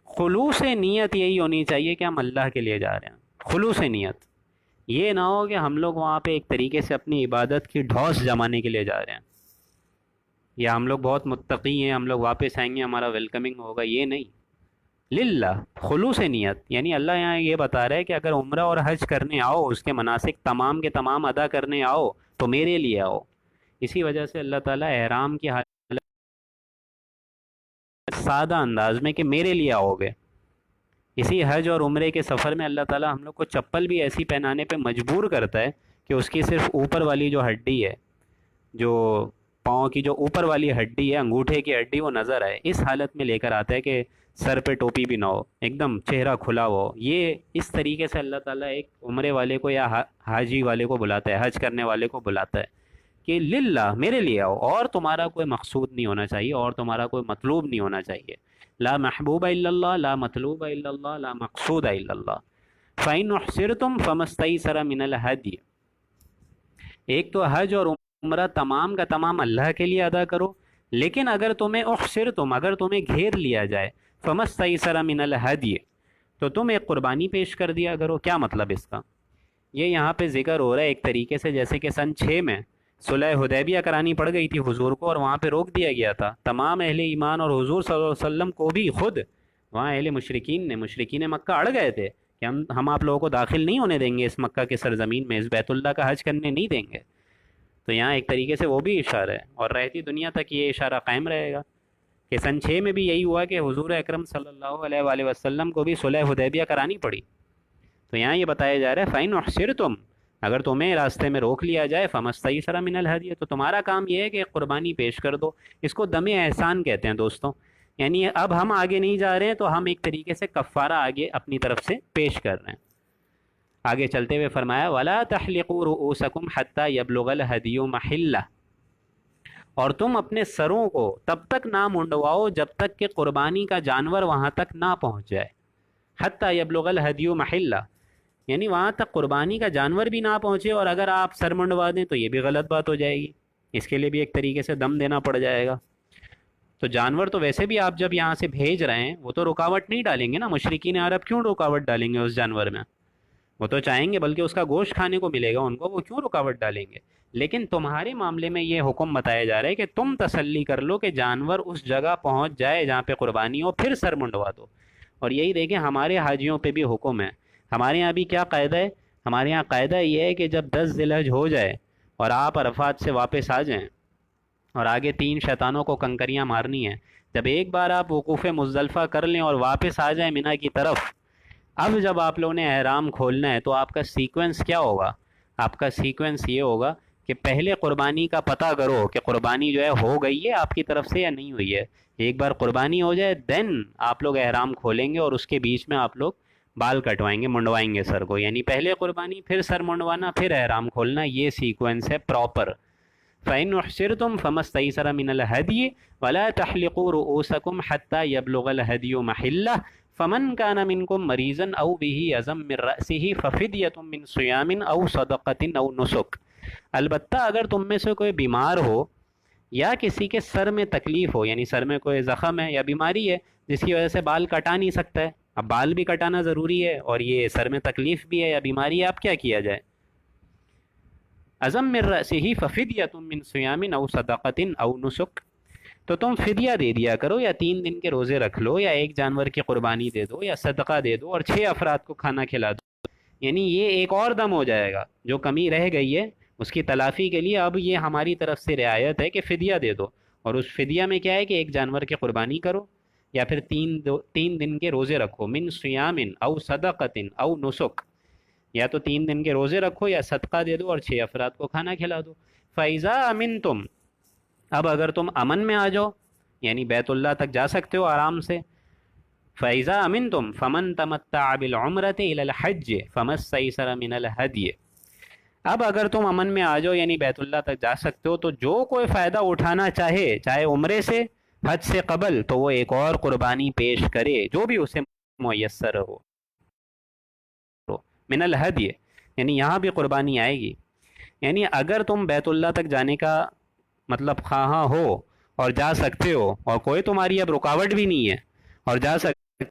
خلوص نیت یہی ہونی چاہیے کہ ہم اللہ کے لیے جا رہے ہیں. خلوص نیت یہ نہ ہو کہ ہم لوگ وہاں پہ ایک طریقے سے اپنی عبادت کی ڈھوس جمانے کے لیے جا رہے ہیں، یا ہم لوگ بہت متقی ہیں، ہم لوگ واپس آئیں گے ہمارا ویلکمنگ ہوگا، یہ نہیں. للہ، خلوص نیت، یعنی اللہ یہاں یہ بتا رہا ہے کہ اگر عمرہ اور حج کرنے آؤ، اس کے مناسک تمام کے تمام ادا کرنے آؤ تو میرے لیے آؤ. اسی وجہ سے اللہ تعالیٰ احرام کی حالت سادہ انداز میں کہ میرے لیے آؤ گے. اسی حج اور عمرے کے سفر میں اللہ تعالیٰ ہم لوگ کو چپل بھی ایسی پہنانے پہ مجبور کرتا ہے کہ اس کی صرف اوپر والی جو ہڈی ہے، جو پاؤں کی جو اوپر والی ہڈی ہے، انگوٹھے کی ہڈی، وہ نظر آئے. اس حالت میں لے کر آتا ہے کہ سر پہ ٹوپی بھی نہ ہو، ایک دم چہرہ کھلا ہو. یہ اس طریقے سے اللہ تعالیٰ ایک عمرے والے کو یا حاجی والے کو بلاتا ہے، حج کرنے والے کو بلاتا ہے کہ للہ، میرے لیے آؤ، اور تمہارا کوئی مقصود نہیں ہونا چاہیے، اور تمہارا کوئی مطلوب نہیں ہونا چاہیے. لا محبوب الا اللہ، لا مطلوب الا اللہ، لا مقصود الا اللہ. فَإِنْ أُحْصِرْتُمْ فَمَا اسْتَيْسَرَ مِنَ الْهَدْيِ. ایک تو حج اور عمرہ تمام کا تمام اللہ کے لیے ادا کرو، لیکن اگر تمہیں احصرتم، اگر تمہیں گھیر لیا جائے، فمستیسر من الہدی، تو تم ایک قربانی پیش کر دیا کرو۔ کیا مطلب اس کا؟ یہ یہاں پہ ذکر ہو رہا ہے ایک طریقے سے جیسے کہ سن 6 میں صلح حدیبیہ کرانی پڑ گئی تھی حضور کو، اور وہاں پہ روک دیا گیا تھا تمام اہل ایمان، اور حضور صلی اللہ علیہ وسلم کو بھی خود وہاں اہل مشرکین مکہ اڑ گئے تھے کہ ہم آپ لوگوں کو داخل نہیں ہونے دیں گے اس مکہ کے سرزمین میں، اس بیت اللہ کا حج کرنے نہیں دیں گے۔ تو یہاں ایک طریقے سے وہ بھی اشارہ ہے، اور رہتی دنیا تک یہ اشارہ قائم رہے گا کہ سن 6 میں بھی یہی ہوا کہ حضور اکرم صلی اللہ علیہ وآلہ وسلم کو بھی صلح حدیبیہ کرانی پڑی۔ تو یہاں یہ بتایا جا رہا ہے فَإِنْ أُحْصِرْتُمْ، اگر تمہیں راستے میں روک لیا جائے، فَمَسْتَيْسَرَ مِنَ الْهَدْيِ، تو تمہارا کام یہ ہے کہ قربانی پیش کر دو۔ اس کو دم احسان کہتے ہیں دوستوں، یعنی اب ہم آگے نہیں جا رہے ہیں تو ہم ایک طریقے سے کفارہ آگے اپنی طرف سے پیش کر رہے ہیں۔ آگے چلتے ہوئے فرمایا وَلَا تَحْلِقُوا رُؤُوسَكُمْ حَتَّى يَبْلُغَ الْهَدْيُ مَحِلَّهُ، اور تم اپنے سروں کو تب تک نہ منڈواؤ جب تک کہ قربانی کا جانور وہاں تک نہ پہنچ جائے۔ حَتَّى يَبْلُغَ الْهَدْيُ مَحِلَّهُ، یعنی وہاں تک قربانی کا جانور بھی نہ پہنچے، اور اگر آپ سر منڈوا دیں تو یہ بھی غلط بات ہو جائے گی، اس کے لیے بھی ایک طریقے سے دم دینا پڑ جائے گا۔ تو جانور تو ویسے بھی آپ جب یہاں سے بھیج رہے ہیں وہ تو رکاوٹ نہیں ڈالیں گے نا، مشرکین عرب کیوں رکاوٹ ڈالیں گے اس جانور میں؟ وہ تو چاہیں گے بلکہ اس کا گوشت کھانے کو ملے گا ان کو، وہ کیوں رکاوٹ ڈالیں گے؟ لیکن تمہارے معاملے میں یہ حکم بتایا جا رہا ہے کہ تم تسلی کر لو کہ جانور اس جگہ پہنچ جائے جہاں پہ قربانی ہو، پھر سر منڈوا دو۔ اور یہی دیکھیں ہمارے حاجیوں پہ بھی حکم ہے۔ ہمارے یہاں بھی کیا قاعدہ ہے؟ ہمارے یہاں قاعدہ یہ ہے کہ جب 10 ذی الحج ہو جائے اور آپ عرفات سے واپس آ جائیں، اور آگے 3 شیطانوں کو کنکریاں مارنی ہیں، جب ایک بار آپ وقوف مزدلفہ کر لیں اور واپس آ جائیں منی کی طرف، اب جب آپ لوگوں نے احرام کھولنا ہے تو آپ کا سیکوینس کیا ہوگا؟ آپ کا سیکوینس یہ ہوگا کہ پہلے قربانی کا پتہ کرو کہ قربانی جو ہے ہو گئی ہے آپ کی طرف سے یا نہیں ہوئی ہے۔ ایک بار قربانی ہو جائے دین آپ لوگ احرام کھولیں گے، اور اس کے بیچ میں آپ لوگ بال کٹوائیں گے، منڈوائیں گے سر کو، یعنی پہلے قربانی، پھر سر منڈوانا، پھر احرام کھولنا، یہ سیکوینس ہے پراپر۔ فَإِنْ أُحْصِرْتُمْ فَمَا اسْتَيْسَرَ مِنَ الْهَدْيِ وَلَا تَحْلِقُوا رُؤُوسَكُمْ حَتَّى يَبْلُغَ الْهَدْيُ مَحِلَّهُ فَمَنْ كَانَ مِنْكُمْ مَرِيضًا أَوْ بِهِ أَذًى مِّن رَأْسِهِ فَفِدْيَةٌ مِّن صِيَامٍ أَوْ صَدَقَةٍ أَوْ نُسُكٍ، البتہ اگر تم میں سے کوئی بیمار ہو یا کسی کے سر میں تکلیف ہو، یعنی سر میں کوئی زخم ہے یا بیماری ہے جس کی وجہ سے بال کٹا نہیں سکتا ہے، اب بال بھی کٹانا ضروری ہے اور یہ سر میں تکلیف بھی ہے یا بیماری ہے، اب کیا کیا جائے؟ ازم من رأسه ففدیۃ من صیام او صدقۃ او نسک، تو تم فدیہ دے دیا کرو، یا 3 دن کے روزے رکھ لو، یا ایک جانور کی قربانی دے دو، یا صدقہ دے دو، اور 6 افراد کو کھانا کھلا دو۔ یعنی یہ ایک اور دم ہو جائے گا، جو کمی رہ گئی ہے اس کی تلافی کے لیے اب یہ ہماری طرف سے رعایت ہے کہ فدیہ دے دو، اور اس فدیہ میں کیا ہے کہ ایک جانور کی قربانی کرو، یا پھر 3 دن کے روزے رکھو، من صیام او صدقۃ او نسک، یا تو 3 دن کے روزے رکھو یا صدقہ دے دو اور 6 افراد کو کھانا کھلا دو۔ فَإِذَا أَمِنْتُمْ، اب اگر تم امن میں آ جاؤ، یعنی بیت اللہ تک جا سکتے ہو آرام سے، فَإِذَا أَمِنْتُمْ فَمَنْ تَمَتَّعَ بِالْعُمْرَةِ إِلَى الْحَجِّ فَمَا اسْتَيْسَرَ مِنَ الْهَدْيِ، اب اگر تم امن میں آ جاؤ یعنی بیت اللہ تک جا سکتے ہو، تو جو کوئی فائدہ اٹھانا چاہے، چاہے عمرے سے، حج سے قبل، تو وہ ایک اور قربانی پیش کرے جو بھی اسے میسر ہو، من الہدی، یعنی یہاں بھی قربانی آئے گی۔ یعنی اگر تم بیت اللہ تک جانے کا مطلب خواہاں ہو اور جا سکتے ہو، اور کوئی تمہاری اب رکاوٹ بھی نہیں ہے اور جا سکتے،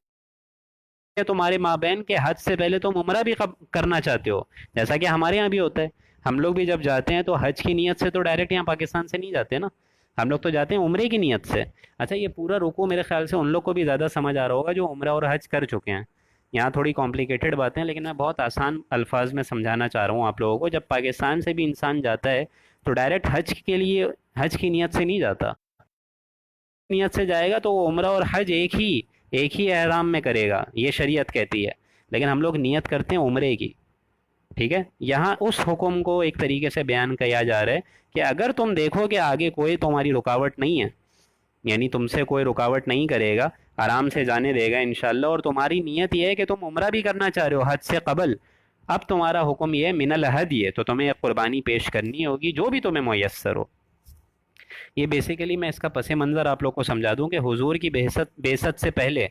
تمہارے مابین کے حج سے پہلے تم عمرہ بھی کرنا چاہتے ہو، جیسا کہ ہمارے یہاں بھی ہوتا ہے، ہم لوگ بھی جب جاتے ہیں تو حج کی نیت سے تو ڈائریکٹ یہاں پاکستان سے نہیں جاتے نا، ہم لوگ تو جاتے ہیں عمرے کی نیت سے۔ اچھا یہ پورا رکوع میرے خیال سے ان لوگ کو بھی زیادہ سمجھ آ رہا ہوگا جو عمرہ اور حج کر چکے ہیں، یہاں تھوڑی کمپلیکیٹڈ باتیں ہیں لیکن میں بہت آسان الفاظ میں سمجھانا چاہ رہا ہوں آپ لوگوں کو۔ جب پاکستان سے بھی انسان جاتا ہے تو ڈائریکٹ حج کے لیے حج کی نیت سے نہیں جاتا، نیت سے جائے گا تو وہ عمرہ اور حج ایک ہی احرام میں کرے گا، یہ شریعت کہتی ہے، لیکن ہم لوگ نیت کرتے ہیں عمرے کی، ٹھیک ہے۔ یہاں اس حکم کو ایک طریقے سے بیان کیا جا رہا ہے کہ اگر تم دیکھو کہ آگے کوئی تمہاری رکاوٹ نہیں ہے، یعنی تم سے کوئی رکاوٹ نہیں کرے گا، آرام سے جانے دے گا انشاءاللہ، اور تمہاری نیت یہ ہے کہ تم عمرہ بھی کرنا چاہ رہے ہو حج سے قبل، اب تمہارا حکم یہ ہے من الہدی، تو تمہیں ایک قربانی پیش کرنی ہوگی جو بھی تمہیں میسر ہو۔ یہ بیسیکلی میں اس کا پس منظر آپ لوگ کو سمجھا دوں کہ حضور کی بعثت سے پہلے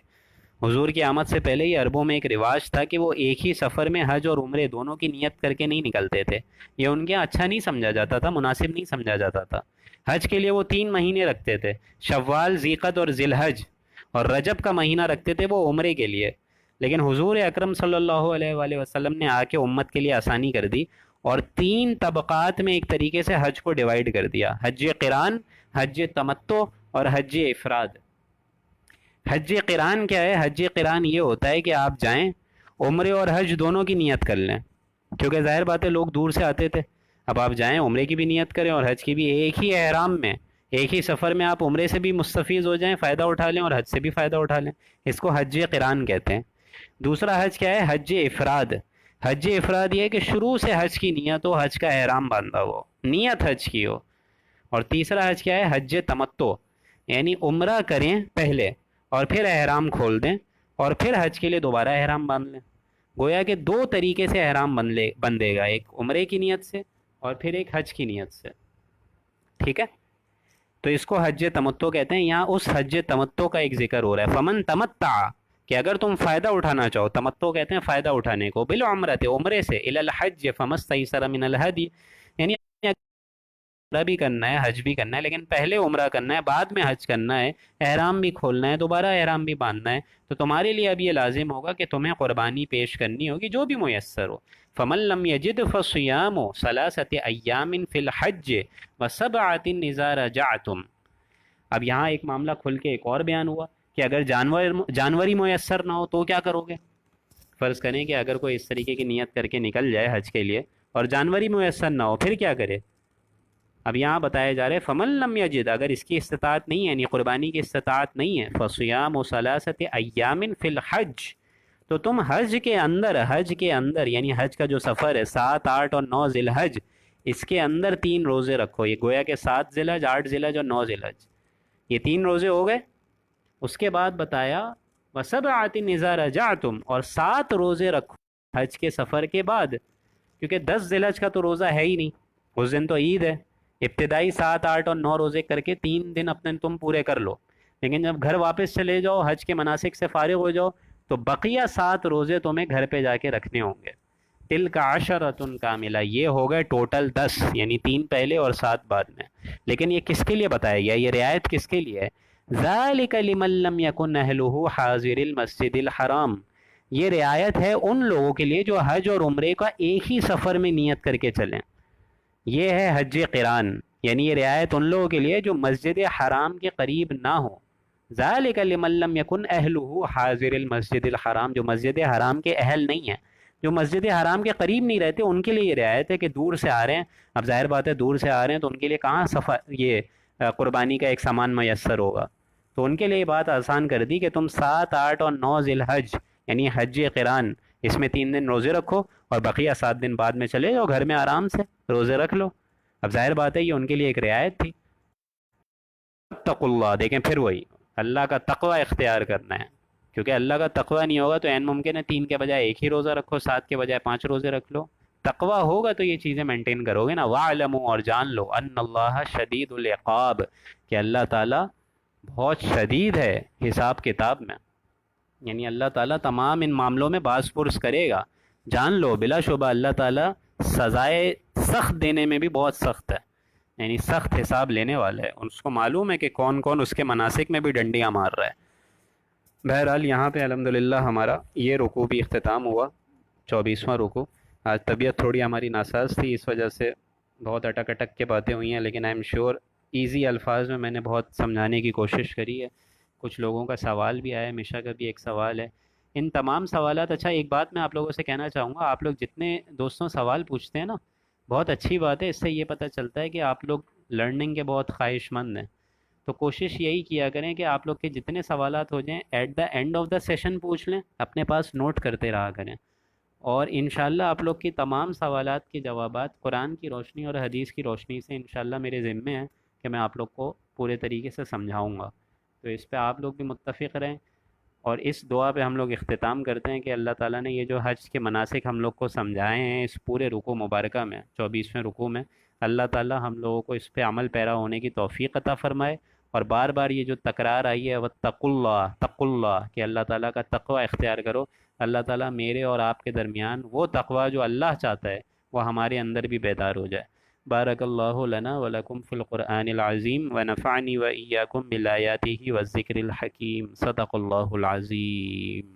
حضور کی آمد سے پہلے یہ عربوں میں ایک رواج تھا کہ وہ ایک ہی سفر میں حج اور عمرے دونوں کی نیت کر کے نہیں نکلتے تھے. یہ ان کے یہاں اچھا نہیں سمجھا جاتا تھا، مناسب نہیں سمجھا جاتا تھا. حج کے لیے وہ 3 مہینے رکھتے تھے، شوال، ذیقعد اور ذی الحج، اور رجب کا مہینہ رکھتے تھے وہ عمرے کے لیے. لیکن حضور اکرم صلی اللہ علیہ وآلہ وسلم نے آ کے امت کے لیے آسانی کر دی اور 3 طبقات میں ایک طریقے سے حج کو ڈیوائیڈ کر دیا: حج قران، حج تمتع اور حج افراد. حج قران کیا ہے؟ حج قران یہ ہوتا ہے کہ آپ جائیں، عمرے اور حج دونوں کی نیت کر لیں، کیونکہ ظاہر بات ہے لوگ دور سے آتے تھے. اب آپ جائیں، عمرے کی بھی نیت کریں اور حج کی بھی، ایک ہی احرام میں ایک ہی سفر میں آپ عمرے سے بھی مستفیض ہو جائیں، فائدہ اٹھا لیں، اور حج سے بھی فائدہ اٹھا لیں. اس کو حج قران کہتے ہیں. دوسرا حج کیا ہے؟ حج افراد. حج افراد یہ ہے کہ شروع سے حج کی نیت ہو، حج کا احرام باندھا ہو، نیت حج کی ہو. اور تیسرا حج کیا ہے؟ حج تمتع، یعنی عمرہ کریں پہلے اور پھر احرام کھول دیں اور پھر حج کے لیے دوبارہ احرام باندھ لیں. گویا کہ 2 طریقے سے احرام بندھے گا، ایک عمرے کی نیت سے اور پھر ایک حج کی نیت سے. ٹھیک ہے، تو اس کو حج تمتع کہتے ہیں. یہاں اس حج تمتع کا ایک ذکر ہو رہا ہے، فمن تمتع، کہ اگر تم فائدہ اٹھانا چاہو. تمتع کہتے ہیں فائدہ اٹھانے کو، بالعمرۃ، عمرے سے، الی الحج فمستیسر من الہدی، یعنی عمرہ بھی کرنا ہے، حج بھی کرنا ہے، لیکن پہلے عمرہ کرنا ہے، بعد میں حج کرنا ہے، احرام بھی کھولنا ہے، دوبارہ احرام بھی باندھنا ہے، تو تمہارے لیے اب یہ لازم ہوگا کہ تمہیں قربانی پیش کرنی ہوگی، جو بھی میسر ہو. فمن لم یجد فصیام 3 ایام فی الحج و7 اذا رجعتم. اب یہاں ایک معاملہ کھل کے ایک اور بیان ہوا کہ اگر جانوری میسر نہ ہو تو کیا کرو گے؟ فرض کریں کہ اگر کوئی اس طریقے کی نیت کر کے نکل جائے حج کے لیے اور جانوری میسر نہ ہو، پھر کیا کرے؟ اب یہاں بتایا جا رہا ہے فمن لم یجد، اگر اس کی استطاعت نہیں ہے، یعنی قربانی کی استطاعت نہیں ہے، فصیام 3 ایام فی الحج، تو تم حج کے اندر یعنی حج کا جو سفر ہے 7، 8 اور 9 ذی الحج، اس کے اندر 3 روزے رکھو. یہ گویا کہ 7 ذی الحج، 8 ذی الحج اور 9 ذی الحج، یہ 3 روزے ہو گئے. اس کے بعد بتایا وَسَبْعَةٍ إِذَا رَجَعْتُمْ، اور 7 روزے رکھو حج کے سفر کے بعد، کیونکہ 10 ذی الحج کا تو روزہ ہے ہی نہیں، اس دن تو عید ہے. ابتدائی 7، 8 اور 9 روزے کر کے 3 دن اپنے تم پورے کر لو، لیکن جب گھر واپس چلے جاؤ، حج کے مناسک سے فارغ ہو جاؤ، تو بقیہ 7 روزے تمہیں گھر پہ جا کے رکھنے ہوں گے. تِلْکَ عَشَرَةٌ کاملہ، یہ ہو گئے ٹوٹل 10، یعنی 3 پہلے اور 7 بعد میں. لیکن یہ کس کے لیے بتایا گیا؟ یہ رعایت کس کے لیے ہے؟ ذَلِكَ لِمَن لَّمْ يَكُنْ أَهْلُهُ حَاضِرِ الْمَسْجِدِ الْحَرَامِ، یہ رعایت ہے ان لوگوں کے لیے جو حج اور عمرے کا ایک ہی سفر میں نیت کر کے چلیں. یہ ہے حج قران، یعنی یہ رعایت ان لوگوں کے لیے جو مسجد حرام کے قریب نہ ہو. ذَلِكَ لِمَن لَّمْ يَكُنْ أَهْلُهُ حَاضِرِ الْمَسْجِدِ الْحَرَامِ، جو مسجد حرام کے اہل نہیں ہیں، جو مسجد حرام کے قریب نہیں رہتے، ان کے لیے یہ رعایت ہے کہ دور سے آ رہے ہیں. اب ظاہر بات ہے دور سے آ رہے ہیں تو ان کے لیے کہاں سفر یہ قربانی کا ایک سامان میسر ہوگا، تو ان کے لیے یہ بات آسان کر دی کہ تم 7، 8 اور 9 ذی الحج یعنی حج قران، اس میں 3 دن روزے رکھو اور بقیہ 7 دن بعد میں چلے جاؤ گھر میں آرام سے روزے رکھ لو. اب ظاہر بات ہے یہ ان کے لیے ایک رعایت تھی. اتقوا اللہ، دیکھیں پھر وہی اللہ کا تقوی اختیار کرنا ہے، کیونکہ اللہ کا تقوی نہیں ہوگا تو عین ممکن ہے 3 کے بجائے 1 ہی روزہ رکھو، 7 کے بجائے 5 روزے رکھ لو. تقوی ہوگا تو یہ چیزیں مینٹین کرو گے نا. وَاعْلَمُوا، اور جان لو، ان اللہ شدید العقاب، کہ اللہ تعالیٰ بہت شدید ہے حساب کتاب میں، یعنی اللہ تعالیٰ تمام ان معاملوں میں باز پرس کرے گا. جان لو بلا شبہ اللہ تعالیٰ سزائے سخت دینے میں بھی بہت سخت ہے، یعنی سخت حساب لینے والا ہے. اس کو معلوم ہے کہ کون کون اس کے مناسک میں بھی ڈنڈیاں مار رہا ہے. بہرحال یہاں پہ الحمدللہ ہمارا یہ رکوع بھی اختتام ہوا، 24واں رکوع. آج طبیعت تھوڑی ہماری ناساز تھی، اس وجہ سے بہت اٹک اٹک کے باتیں ہوئی ہیں، لیکن آئی ایم شیور ایزی الفاظ میں نے بہت سمجھانے کی کوشش کری ہے. کچھ لوگوں کا سوال بھی آیا ہے، ہمیشہ کا بھی ایک سوال ہے. ان تمام سوالات، اچھا ایک بات میں آپ لوگوں سے کہنا چاہوں گا، آپ لوگ جتنے دوستوں سوال پوچھتے ہیں نا، بہت اچھی بات ہے. اس سے یہ پتہ چلتا ہے کہ آپ لوگ لرننگ کے بہت خواہش مند ہیں. تو کوشش یہی کیا کریں کہ آپ لوگ کے جتنے سوالات ہو جائیں at the end of the session پوچھ لیں، اپنے پاس نوٹ کرتے رہا کریں، اور انشاءاللہ آپ لوگ کی تمام سوالات کے جوابات قرآن کی روشنی اور حدیث کی روشنی سے انشاءاللہ میرے ذمے ہیں کہ میں آپ لوگ کو پورے طریقے سے سمجھاؤں گا. تو اس پہ آپ لوگ بھی متفق رہیں، اور اس دعا پہ ہم لوگ اختتام کرتے ہیں کہ اللہ تعالیٰ نے یہ جو حج کے مناسک ہم لوگ کو سمجھائے ہیں اس پورے رکوع مبارکہ میں، 24ویں رکوع میں، اللہ تعالیٰ ہم لوگوں کو اس پہ عمل پیرا ہونے کی توفیق عطا فرمائے، اور بار بار یہ جو تکرار آئی ہے واتقوا اللہ تقوا اللہ کہ اللہ تعالیٰ کا تقوی اختیار کرو، اللہ تعالیٰ میرے اور آپ کے درمیان وہ تقوی جو اللہ چاہتا ہے وہ ہمارے اندر بھی بیدار ہو جائے۔ بارک اللہ لنا ولکم فی القرآن العظیم ونفعنی وإیاکم بالآیاتہ والذکر الحکیم، صدق اللہ العظیم۔